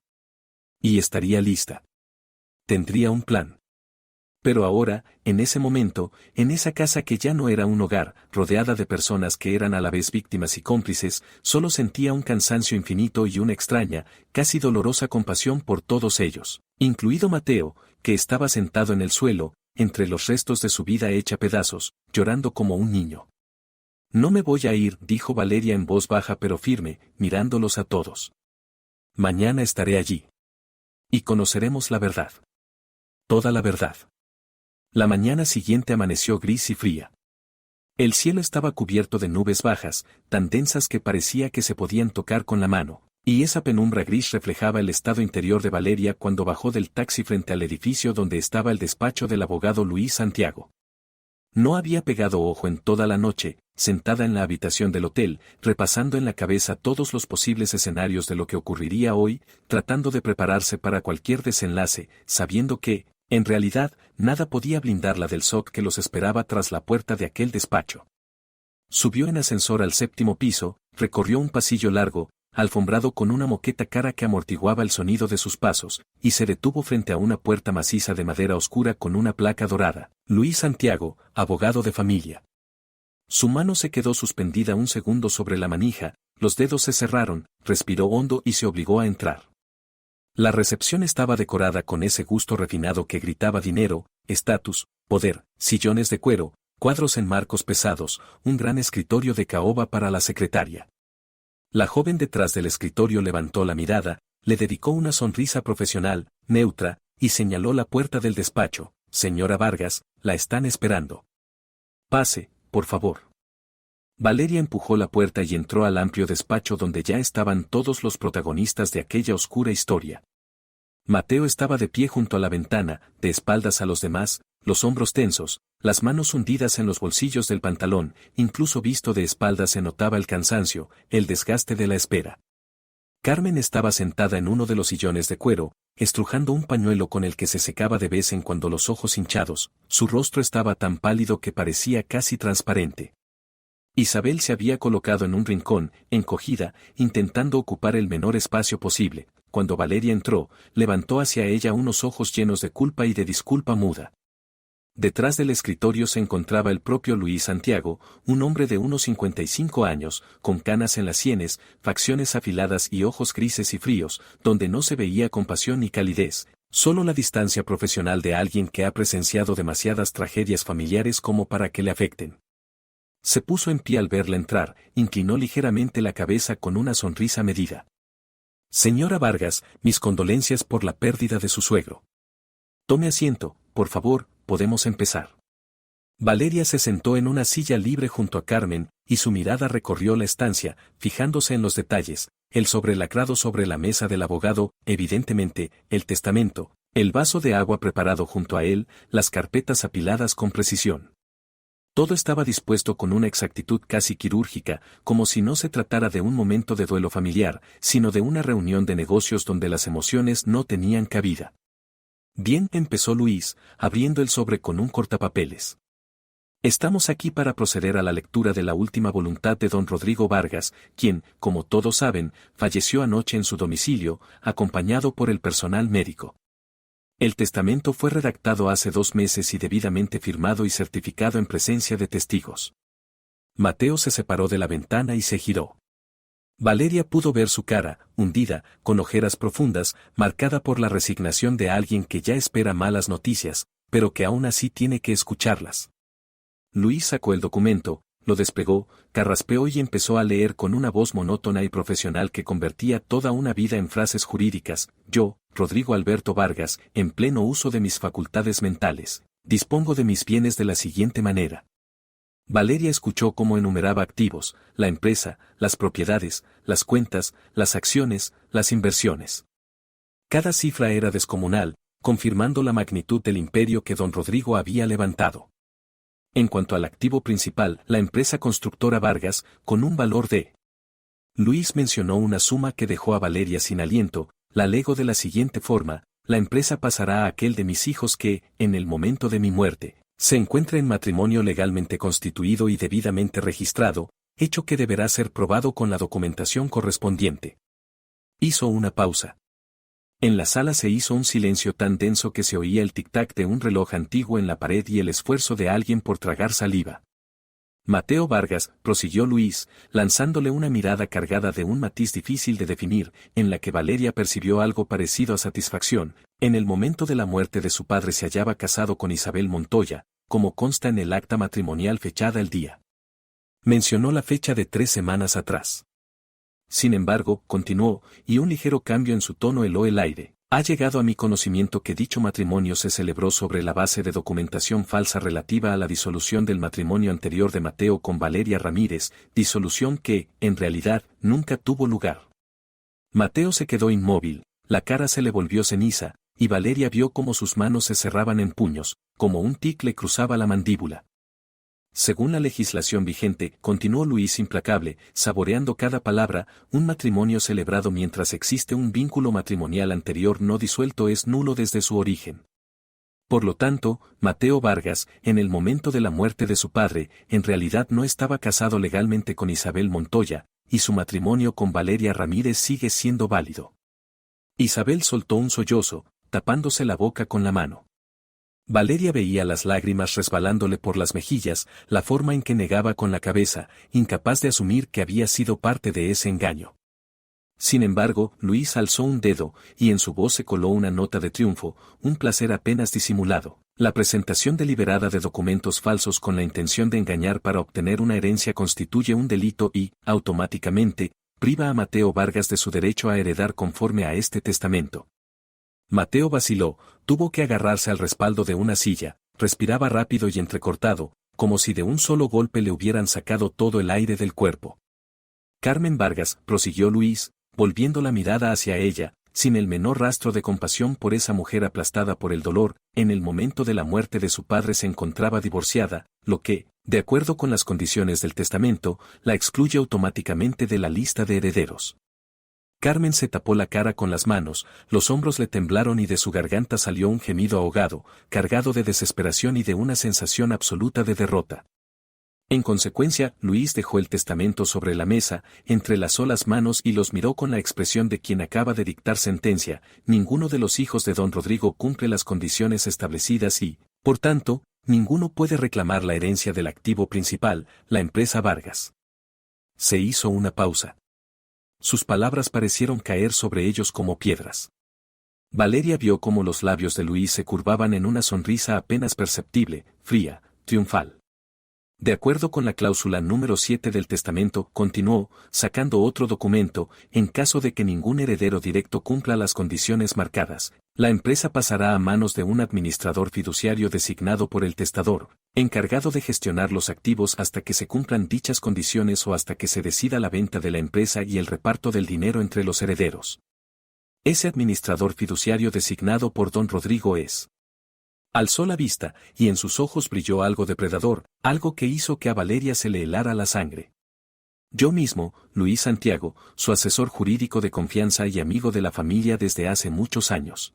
Y estaría lista. Tendría un plan. Pero ahora, en ese momento, en esa casa que ya no era un hogar, rodeada de personas que eran a la vez víctimas y cómplices, solo sentía un cansancio infinito y una extraña, casi dolorosa compasión por todos ellos, incluido Mateo, que estaba sentado en el suelo, entre los restos de su vida hecha pedazos, llorando como un niño. No me voy a ir, dijo Valeria en voz baja pero firme, mirándolos a todos. Mañana estaré allí. Y conoceremos la verdad. Toda la verdad. La mañana siguiente amaneció gris y fría. El cielo estaba cubierto de nubes bajas, tan densas que parecía que se podían tocar con la mano, y esa penumbra gris reflejaba el estado interior de Valeria cuando bajó del taxi frente al edificio donde estaba el despacho del abogado Luis Santiago. No había pegado ojo en toda la noche, sentada en la habitación del hotel, repasando en la cabeza todos los posibles escenarios de lo que ocurriría hoy, tratando de prepararse para cualquier desenlace, sabiendo que, En realidad, nada podía blindarla del shock que los esperaba tras la puerta de aquel despacho. Subió en ascensor al 7º piso, recorrió un pasillo largo, alfombrado con una moqueta cara que amortiguaba el sonido de sus pasos, y se detuvo frente a una puerta maciza de madera oscura con una placa dorada. Luis Santiago, abogado de familia. Su mano se quedó suspendida un segundo sobre la manija, los dedos se cerraron, respiró hondo y se obligó a entrar. La recepción estaba decorada con ese gusto refinado que gritaba dinero, estatus, poder, sillones de cuero, cuadros en marcos pesados, un gran escritorio de caoba para la secretaria. La joven detrás del escritorio levantó la mirada, le dedicó una sonrisa profesional, neutra, y señaló la puerta del despacho. Señora Vargas, la están esperando. Pase, por favor. Valeria empujó la puerta y entró al amplio despacho donde ya estaban todos los protagonistas de aquella oscura historia. Mateo estaba de pie junto a la ventana, de espaldas a los demás, los hombros tensos, las manos hundidas en los bolsillos del pantalón, incluso visto de espaldas se notaba el cansancio, el desgaste de la espera. Carmen estaba sentada en uno de los sillones de cuero, estrujando un pañuelo con el que se secaba de vez en cuando los ojos hinchados, su rostro estaba tan pálido que parecía casi transparente. Isabel se había colocado en un rincón, encogida, intentando ocupar el menor espacio posible. Cuando Valeria entró, levantó hacia ella unos ojos llenos de culpa y de disculpa muda. Detrás del escritorio se encontraba el propio Luis Santiago, un hombre de unos 55 años, con canas en las sienes, facciones afiladas y ojos grises y fríos, donde no se veía compasión ni calidez, solo la distancia profesional de alguien que ha presenciado demasiadas tragedias familiares como para que le afecten. Se puso en pie al verla entrar, inclinó ligeramente la cabeza con una sonrisa medida. Señora Vargas, mis condolencias por la pérdida de su suegro. Tome asiento, por favor, podemos empezar. Valeria se sentó en una silla libre junto a Carmen, y su mirada recorrió la estancia, fijándose en los detalles, el sobrelacrado sobre la mesa del abogado, evidentemente, el testamento, el vaso de agua preparado junto a él, las carpetas apiladas con precisión. Todo estaba dispuesto con una exactitud casi quirúrgica, como si no se tratara de un momento de duelo familiar, sino de una reunión de negocios donde las emociones no tenían cabida. Bien, empezó Luis, abriendo el sobre con un cortapapeles. Estamos aquí para proceder a la lectura de la última voluntad de don Rodrigo Vargas, quien, como todos saben, falleció anoche en su domicilio, acompañado por el personal médico. El testamento fue redactado hace 2 meses y debidamente firmado y certificado en presencia de testigos. Mateo se separó de la ventana y se giró. Valeria pudo ver su cara, hundida, con ojeras profundas, marcada por la resignación de alguien que ya espera malas noticias, pero que aún así tiene que escucharlas. Luis sacó el documento, lo despegó, carraspeó y empezó a leer con una voz monótona y profesional que convertía toda una vida en frases jurídicas. Yo, Rodrigo Alberto Vargas, en pleno uso de mis facultades mentales, dispongo de mis bienes de la siguiente manera. Valeria escuchó cómo enumeraba activos, la empresa, las propiedades, las cuentas, las acciones, las inversiones. Cada cifra era descomunal, confirmando la magnitud del imperio que don Rodrigo había levantado. En cuanto al activo principal, la empresa constructora Vargas, con un valor de... Luis mencionó una suma que dejó a Valeria sin aliento, la legó de la siguiente forma: la empresa pasará a aquel de mis hijos que, en el momento de mi muerte, se encuentra en matrimonio legalmente constituido y debidamente registrado, hecho que deberá ser probado con la documentación correspondiente. Hizo una pausa. En la sala se hizo un silencio tan denso que se oía el tic-tac de un reloj antiguo en la pared y el esfuerzo de alguien por tragar saliva. Mateo Vargas, prosiguió Luis, lanzándole una mirada cargada de un matiz difícil de definir, en la que Valeria percibió algo parecido a satisfacción, en el momento de la muerte de su padre se hallaba casado con Isabel Montoya, como consta en el acta matrimonial fechada el día. Mencionó la fecha de 3 semanas atrás. Sin embargo, continuó, y un ligero cambio en su tono heló el aire. Ha llegado a mi conocimiento que dicho matrimonio se celebró sobre la base de documentación falsa relativa a la disolución del matrimonio anterior de Mateo con Valeria Ramírez, disolución que, en realidad, nunca tuvo lugar. Mateo se quedó inmóvil, la cara se le volvió ceniza, y Valeria vio cómo sus manos se cerraban en puños, como un tic le cruzaba la mandíbula. Según la legislación vigente, continuó Luis implacable, saboreando cada palabra, un matrimonio celebrado mientras existe un vínculo matrimonial anterior no disuelto es nulo desde su origen. Por lo tanto, Mateo Vargas, en el momento de la muerte de su padre, en realidad no estaba casado legalmente con Isabel Montoya, y su matrimonio con Valeria Ramírez sigue siendo válido. Isabel soltó un sollozo, tapándose la boca con la mano. Valeria veía las lágrimas resbalándole por las mejillas, la forma en que negaba con la cabeza, incapaz de asumir que había sido parte de ese engaño. Sin embargo, Luis alzó un dedo, y en su voz se coló una nota de triunfo, un placer apenas disimulado. La presentación deliberada de documentos falsos con la intención de engañar para obtener una herencia constituye un delito y, automáticamente, priva a Mateo Vargas de su derecho a heredar conforme a este testamento. Mateo vaciló, tuvo que agarrarse al respaldo de una silla, respiraba rápido y entrecortado, como si de un solo golpe le hubieran sacado todo el aire del cuerpo. Carmen Vargas, prosiguió Luis, volviendo la mirada hacia ella, sin el menor rastro de compasión por esa mujer aplastada por el dolor, en el momento de la muerte de su padre se encontraba divorciada, lo que, de acuerdo con las condiciones del testamento, la excluye automáticamente de la lista de herederos. Carmen se tapó la cara con las manos, los hombros le temblaron y de su garganta salió un gemido ahogado, cargado de desesperación y de una sensación absoluta de derrota. En consecuencia, Luis dejó el testamento sobre la mesa, entrelazó las manos y los miró con la expresión de quien acaba de dictar sentencia. Ninguno de los hijos de don Rodrigo cumple las condiciones establecidas y, por tanto, ninguno puede reclamar la herencia del activo principal, la empresa Vargas. Se hizo una pausa. Sus palabras parecieron caer sobre ellos como piedras. Valeria vio cómo los labios de Luis se curvaban en una sonrisa apenas perceptible, fría, triunfal. De acuerdo con la cláusula número 7 del testamento, continuó, sacando otro documento, en caso de que ningún heredero directo cumpla las condiciones marcadas, la empresa pasará a manos de un administrador fiduciario designado por el testador, encargado de gestionar los activos hasta que se cumplan dichas condiciones o hasta que se decida la venta de la empresa y el reparto del dinero entre los herederos. Ese administrador fiduciario designado por don Rodrigo es. Alzó la vista, y en sus ojos brilló algo depredador, algo que hizo que a Valeria se le helara la sangre. Yo mismo, Luis Santiago, su asesor jurídico de confianza y amigo de la familia desde hace muchos años.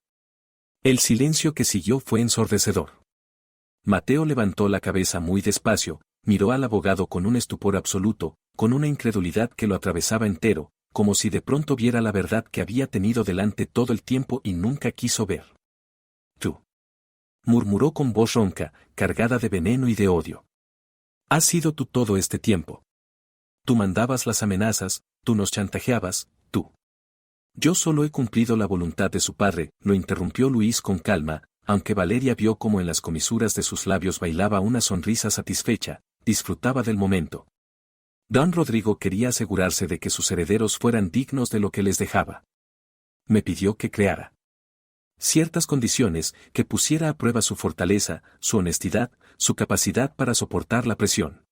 El silencio que siguió fue ensordecedor. Mateo levantó la cabeza muy despacio, miró al abogado con un estupor absoluto, con una incredulidad que lo atravesaba entero, como si de pronto viera la verdad que había tenido delante todo el tiempo y nunca quiso ver. Tú. Murmuró con voz ronca, cargada de veneno y de odio. Has sido tú todo este tiempo. Tú mandabas las amenazas, tú nos chantajeabas, tú. Yo solo he cumplido la voluntad de su padre, lo interrumpió Luis con calma, aunque Valeria vio como en las comisuras de sus labios bailaba una sonrisa satisfecha, disfrutaba del momento. Don Rodrigo quería asegurarse de que sus herederos fueran dignos de lo que les dejaba. Me pidió que creara ciertas condiciones, que pusiera a prueba su fortaleza, su honestidad, su capacidad para soportar la presión.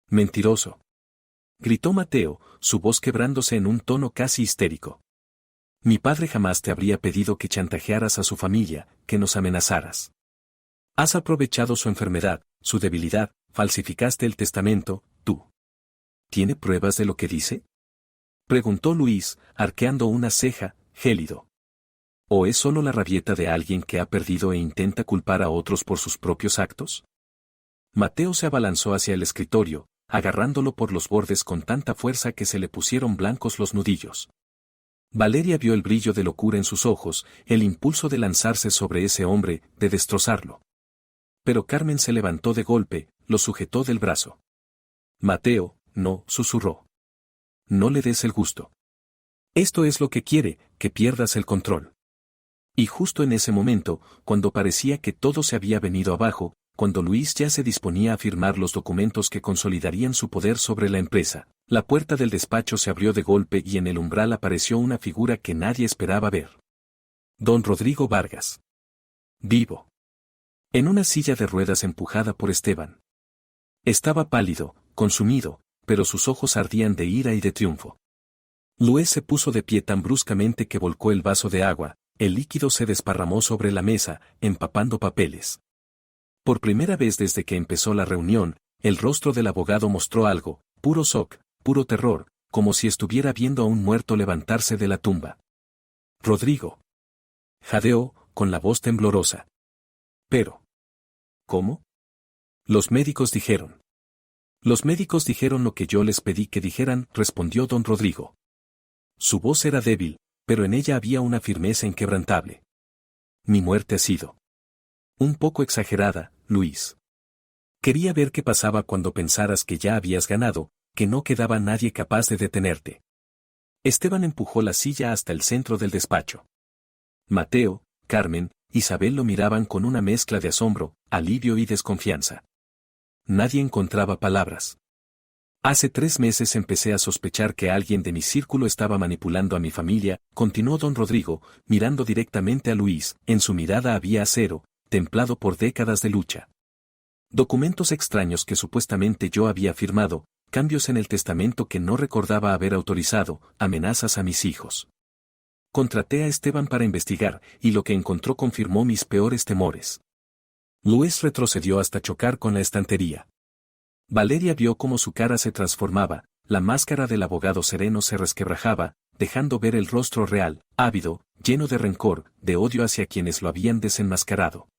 Mentiroso. Gritó Mateo, su voz quebrándose en un tono casi histérico. Mi padre jamás te habría pedido que chantajearas a su familia, que nos amenazaras. Has aprovechado su enfermedad, su debilidad, falsificaste el testamento, tú. ¿Tiene pruebas de lo que dice? Preguntó Luis, arqueando una ceja, gélido. ¿O es solo la rabieta de alguien que ha perdido e intenta culpar a otros por sus propios actos? Mateo se abalanzó hacia el escritorio, agarrándolo por los bordes con tanta fuerza que se le pusieron blancos los nudillos. Valeria vio el brillo de locura en sus ojos, el impulso de lanzarse sobre ese hombre, de destrozarlo. Pero Carmen se levantó de golpe, lo sujetó del brazo. Mateo, no, susurró. No le des el gusto. Esto es lo que quiere, que pierdas el control. Y justo en ese momento, cuando parecía que todo se había venido abajo, cuando Luis ya se disponía a firmar los documentos que consolidarían su poder sobre la empresa, la puerta del despacho se abrió de golpe y en el umbral apareció una figura que nadie esperaba ver. Don Rodrigo Vargas. Vivo. En una silla de ruedas empujada por Esteban. Estaba pálido, consumido, pero sus ojos ardían de ira y de triunfo. Luis se puso de pie tan bruscamente que volcó el vaso de agua, el líquido se desparramó sobre la mesa, empapando papeles. Por primera vez desde que empezó la reunión, el rostro del abogado mostró algo, puro shock, puro terror, como si estuviera viendo a un muerto levantarse de la tumba. Rodrigo. Jadeó, con la voz temblorosa. Pero, ¿cómo? Los médicos dijeron. Los médicos dijeron lo que yo les pedí que dijeran, respondió don Rodrigo. Su voz era débil, pero en ella había una firmeza inquebrantable. Mi muerte ha sido un poco exagerada, Luis. Quería ver qué pasaba cuando pensaras que ya habías ganado, que no quedaba nadie capaz de detenerte. Esteban empujó la silla hasta el centro del despacho. Mateo, Carmen, Isabel lo miraban con una mezcla de asombro, alivio y desconfianza. Nadie encontraba palabras. Hace 3 meses empecé a sospechar que alguien de mi círculo estaba manipulando a mi familia, continuó don Rodrigo, mirando directamente a Luis. En su mirada había acero, templado por décadas de lucha. Documentos extraños que supuestamente yo había firmado, cambios en el testamento que no recordaba haber autorizado, amenazas a mis hijos. Contraté a Esteban para investigar, y lo que encontró confirmó mis peores temores. Luis retrocedió hasta chocar con la estantería. Valeria vio cómo su cara se transformaba, la máscara del abogado sereno se resquebrajaba, dejando ver el rostro real, ávido, lleno de rencor, de odio hacia quienes lo habían desenmascarado.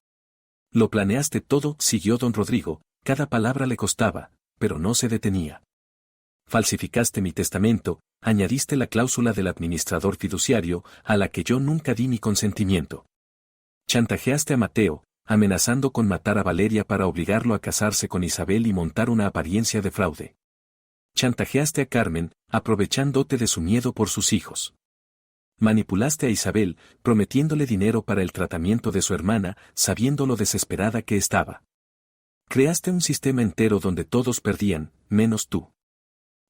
Lo planeaste todo, siguió don Rodrigo, cada palabra le costaba, pero no se detenía. Falsificaste mi testamento, añadiste la cláusula del administrador fiduciario, a la que yo nunca di mi consentimiento. Chantajeaste a Mateo, amenazando con matar a Valeria para obligarlo a casarse con Isabel y montar una apariencia de fraude. Chantajeaste a Carmen, aprovechándote de su miedo por sus hijos. Manipulaste a Isabel, prometiéndole dinero para el tratamiento de su hermana, sabiendo lo desesperada que estaba. Creaste un sistema entero donde todos perdían, menos tú.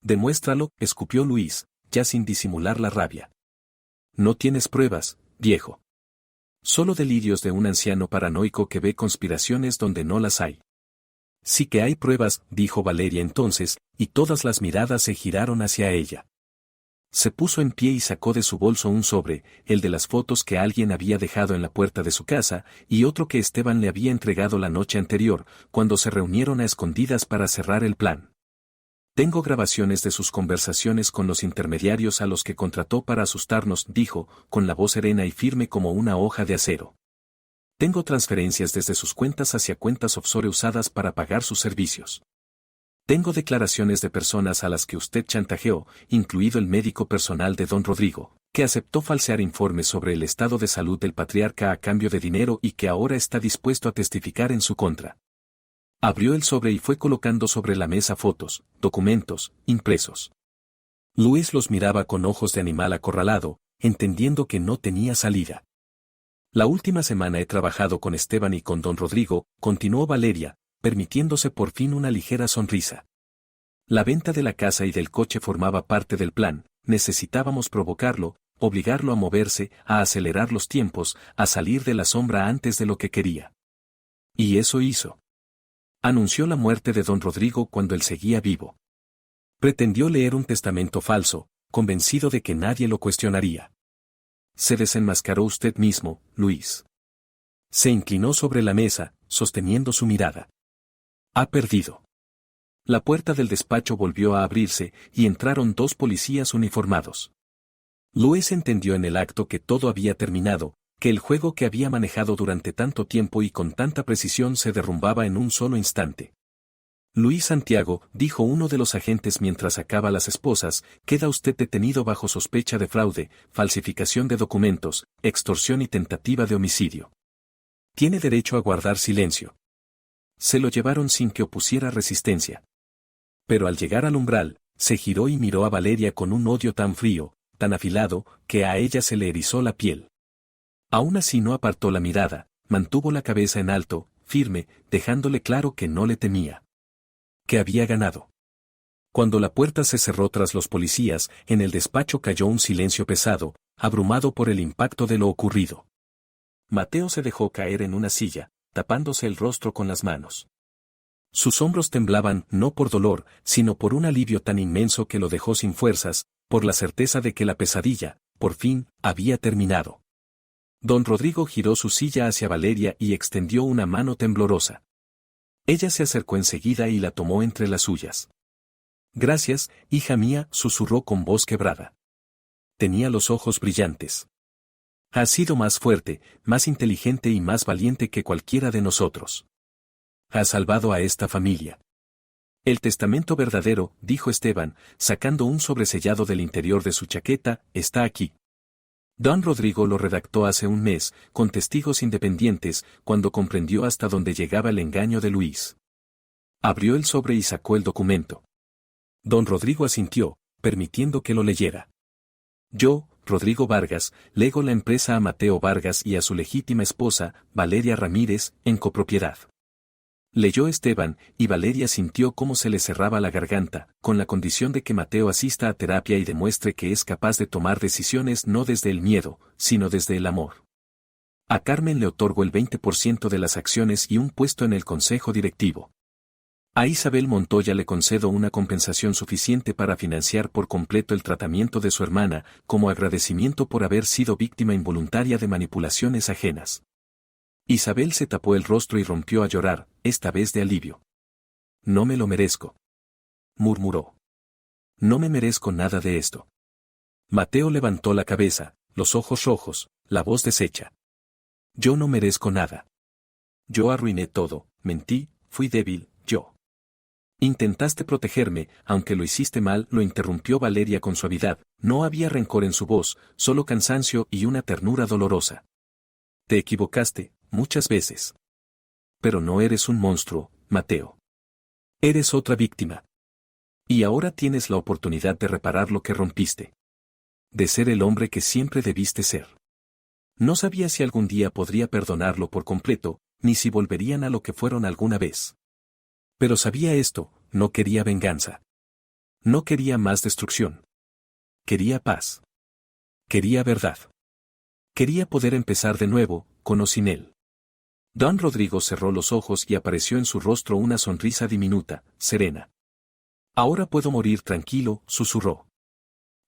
Demuéstralo, escupió Luis, ya sin disimular la rabia. No tienes pruebas, viejo. Solo delirios de un anciano paranoico que ve conspiraciones donde no las hay. Sí que hay pruebas, dijo Valeria entonces, y todas las miradas se giraron hacia ella. Se puso en pie y sacó de su bolso un sobre, el de las fotos que alguien había dejado en la puerta de su casa, y otro que Esteban le había entregado la noche anterior, cuando se reunieron a escondidas para cerrar el plan. Tengo grabaciones de sus conversaciones con los intermediarios a los que contrató para asustarnos, dijo, con la voz serena y firme como una hoja de acero. Tengo transferencias desde sus cuentas hacia cuentas offshore usadas para pagar sus servicios. Tengo declaraciones de personas a las que usted chantajeó, incluido el médico personal de don Rodrigo, que aceptó falsear informes sobre el estado de salud del patriarca a cambio de dinero y que ahora está dispuesto a testificar en su contra. Abrió el sobre y fue colocando sobre la mesa fotos, documentos, impresos. Luis los miraba con ojos de animal acorralado, entendiendo que no tenía salida. La última semana he trabajado con Esteban y con don Rodrigo, continuó Valeria, permitiéndose por fin una ligera sonrisa. La venta de la casa y del coche formaba parte del plan, necesitábamos provocarlo, obligarlo a moverse, a acelerar los tiempos, a salir de la sombra antes de lo que quería. Y eso hizo. Anunció la muerte de don Rodrigo cuando él seguía vivo. Pretendió leer un testamento falso, convencido de que nadie lo cuestionaría. Se desenmascaró usted mismo, Luis. Se inclinó sobre la mesa, sosteniendo su mirada. Ha perdido. La puerta del despacho volvió a abrirse, y entraron 2 policías uniformados. Luis entendió en el acto que todo había terminado, que el juego que había manejado durante tanto tiempo y con tanta precisión se derrumbaba en un solo instante. Luis Santiago, dijo uno de los agentes mientras sacaba las esposas, queda usted detenido bajo sospecha de fraude, falsificación de documentos, extorsión y tentativa de homicidio. Tiene derecho a guardar silencio. Se lo llevaron sin que opusiera resistencia. Pero al llegar al umbral, se giró y miró a Valeria con un odio tan frío, tan afilado, que a ella se le erizó la piel. Aún así no apartó la mirada, mantuvo la cabeza en alto, firme, dejándole claro que no le temía. Que había ganado. Cuando la puerta se cerró tras los policías, en el despacho cayó un silencio pesado, abrumado por el impacto de lo ocurrido. Mateo se dejó caer en una silla, tapándose el rostro con las manos. Sus hombros temblaban no por dolor, sino por un alivio tan inmenso que lo dejó sin fuerzas, por la certeza de que la pesadilla, por fin, había terminado. Don Rodrigo giró su silla hacia Valeria y extendió una mano temblorosa. Ella se acercó enseguida y la tomó entre las suyas. Gracias, hija mía, susurró con voz quebrada. Tenía los ojos brillantes. Has sido más fuerte, más inteligente y más valiente que cualquiera de nosotros. Has salvado a esta familia. El testamento verdadero, dijo Esteban, sacando un sobresellado del interior de su chaqueta, está aquí. Don Rodrigo lo redactó hace un mes, con testigos independientes, cuando comprendió hasta dónde llegaba el engaño de Luis. Abrió el sobre y sacó el documento. Don Rodrigo asintió, permitiendo que lo leyera. Yo, Rodrigo Vargas, lego la empresa a Mateo Vargas y a su legítima esposa, Valeria Ramírez, en copropiedad. Leyó Esteban, y Valeria sintió cómo se le cerraba la garganta, con la condición de que Mateo asista a terapia y demuestre que es capaz de tomar decisiones no desde el miedo, sino desde el amor. A Carmen le otorgó el 20% de las acciones y un puesto en el consejo directivo. A Isabel Montoya le concedo una compensación suficiente para financiar por completo el tratamiento de su hermana, como agradecimiento por haber sido víctima involuntaria de manipulaciones ajenas. Isabel se tapó el rostro y rompió a llorar, esta vez de alivio. No me lo merezco, murmuró. No me merezco nada de esto. Mateo levantó la cabeza, los ojos rojos, la voz deshecha. Yo no merezco nada. Yo arruiné todo, mentí, fui débil, yo. Intentaste protegerme, aunque lo hiciste mal, lo interrumpió Valeria con suavidad. No había rencor en su voz, solo cansancio y una ternura dolorosa. Te equivocaste, muchas veces. Pero no eres un monstruo, Mateo. Eres otra víctima. Y ahora tienes la oportunidad de reparar lo que rompiste. De ser el hombre que siempre debiste ser. No sabía si algún día podría perdonarlo por completo, ni si volverían a lo que fueron alguna vez. Pero sabía esto, no quería venganza. No quería más destrucción. Quería paz. Quería verdad. Quería poder empezar de nuevo, con o sin él. Don Rodrigo cerró los ojos y apareció en su rostro una sonrisa diminuta, serena. Ahora puedo morir tranquilo, susurró.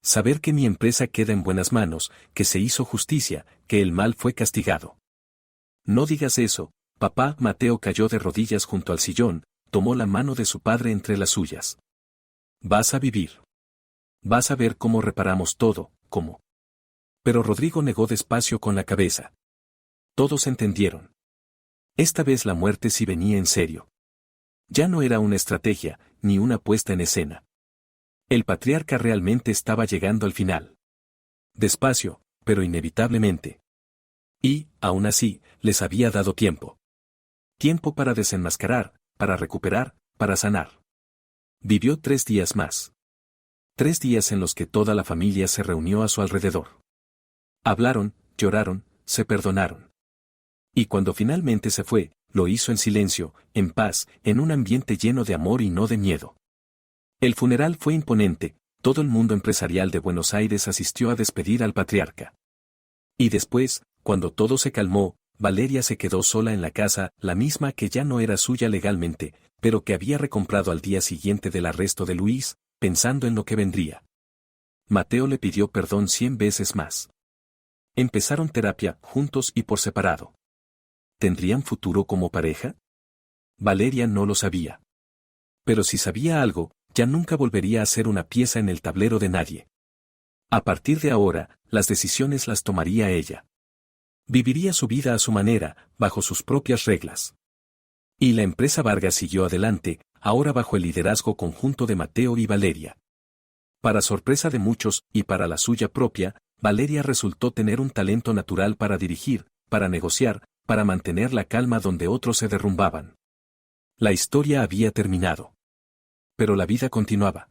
Saber que mi empresa queda en buenas manos, que se hizo justicia, que el mal fue castigado. No digas eso, papá. Mateo cayó de rodillas junto al sillón, tomó la mano de su padre entre las suyas. Vas a vivir. Vas a ver cómo reparamos todo, cómo. Pero Rodrigo negó despacio con la cabeza. Todos entendieron. Esta vez la muerte sí venía en serio. Ya no era una estrategia, ni una puesta en escena. El patriarca realmente estaba llegando al final. Despacio, pero inevitablemente. Y, aún así, les había dado tiempo. Tiempo para desenmascarar, para recuperar, para sanar. Vivió 3 días más. 3 días en los que toda la familia se reunió a su alrededor. Hablaron, lloraron, se perdonaron. Y cuando finalmente se fue, lo hizo en silencio, en paz, en un ambiente lleno de amor y no de miedo. El funeral fue imponente, todo el mundo empresarial de Buenos Aires asistió a despedir al patriarca. Y después, cuando todo se calmó, Valeria se quedó sola en la casa, la misma que ya no era suya legalmente, pero que había recomprado al día siguiente del arresto de Luis, pensando en lo que vendría. Mateo le pidió perdón 100 veces más. Empezaron terapia, juntos y por separado. ¿Tendrían futuro como pareja? Valeria no lo sabía. Pero si sabía algo, ya nunca volvería a ser una pieza en el tablero de nadie. A partir de ahora, las decisiones las tomaría ella. Viviría su vida a su manera, bajo sus propias reglas. Y la empresa Vargas siguió adelante, ahora bajo el liderazgo conjunto de Mateo y Valeria. Para sorpresa de muchos, y para la suya propia, Valeria resultó tener un talento natural para dirigir, para negociar, para mantener la calma donde otros se derrumbaban. La historia había terminado. Pero la vida continuaba.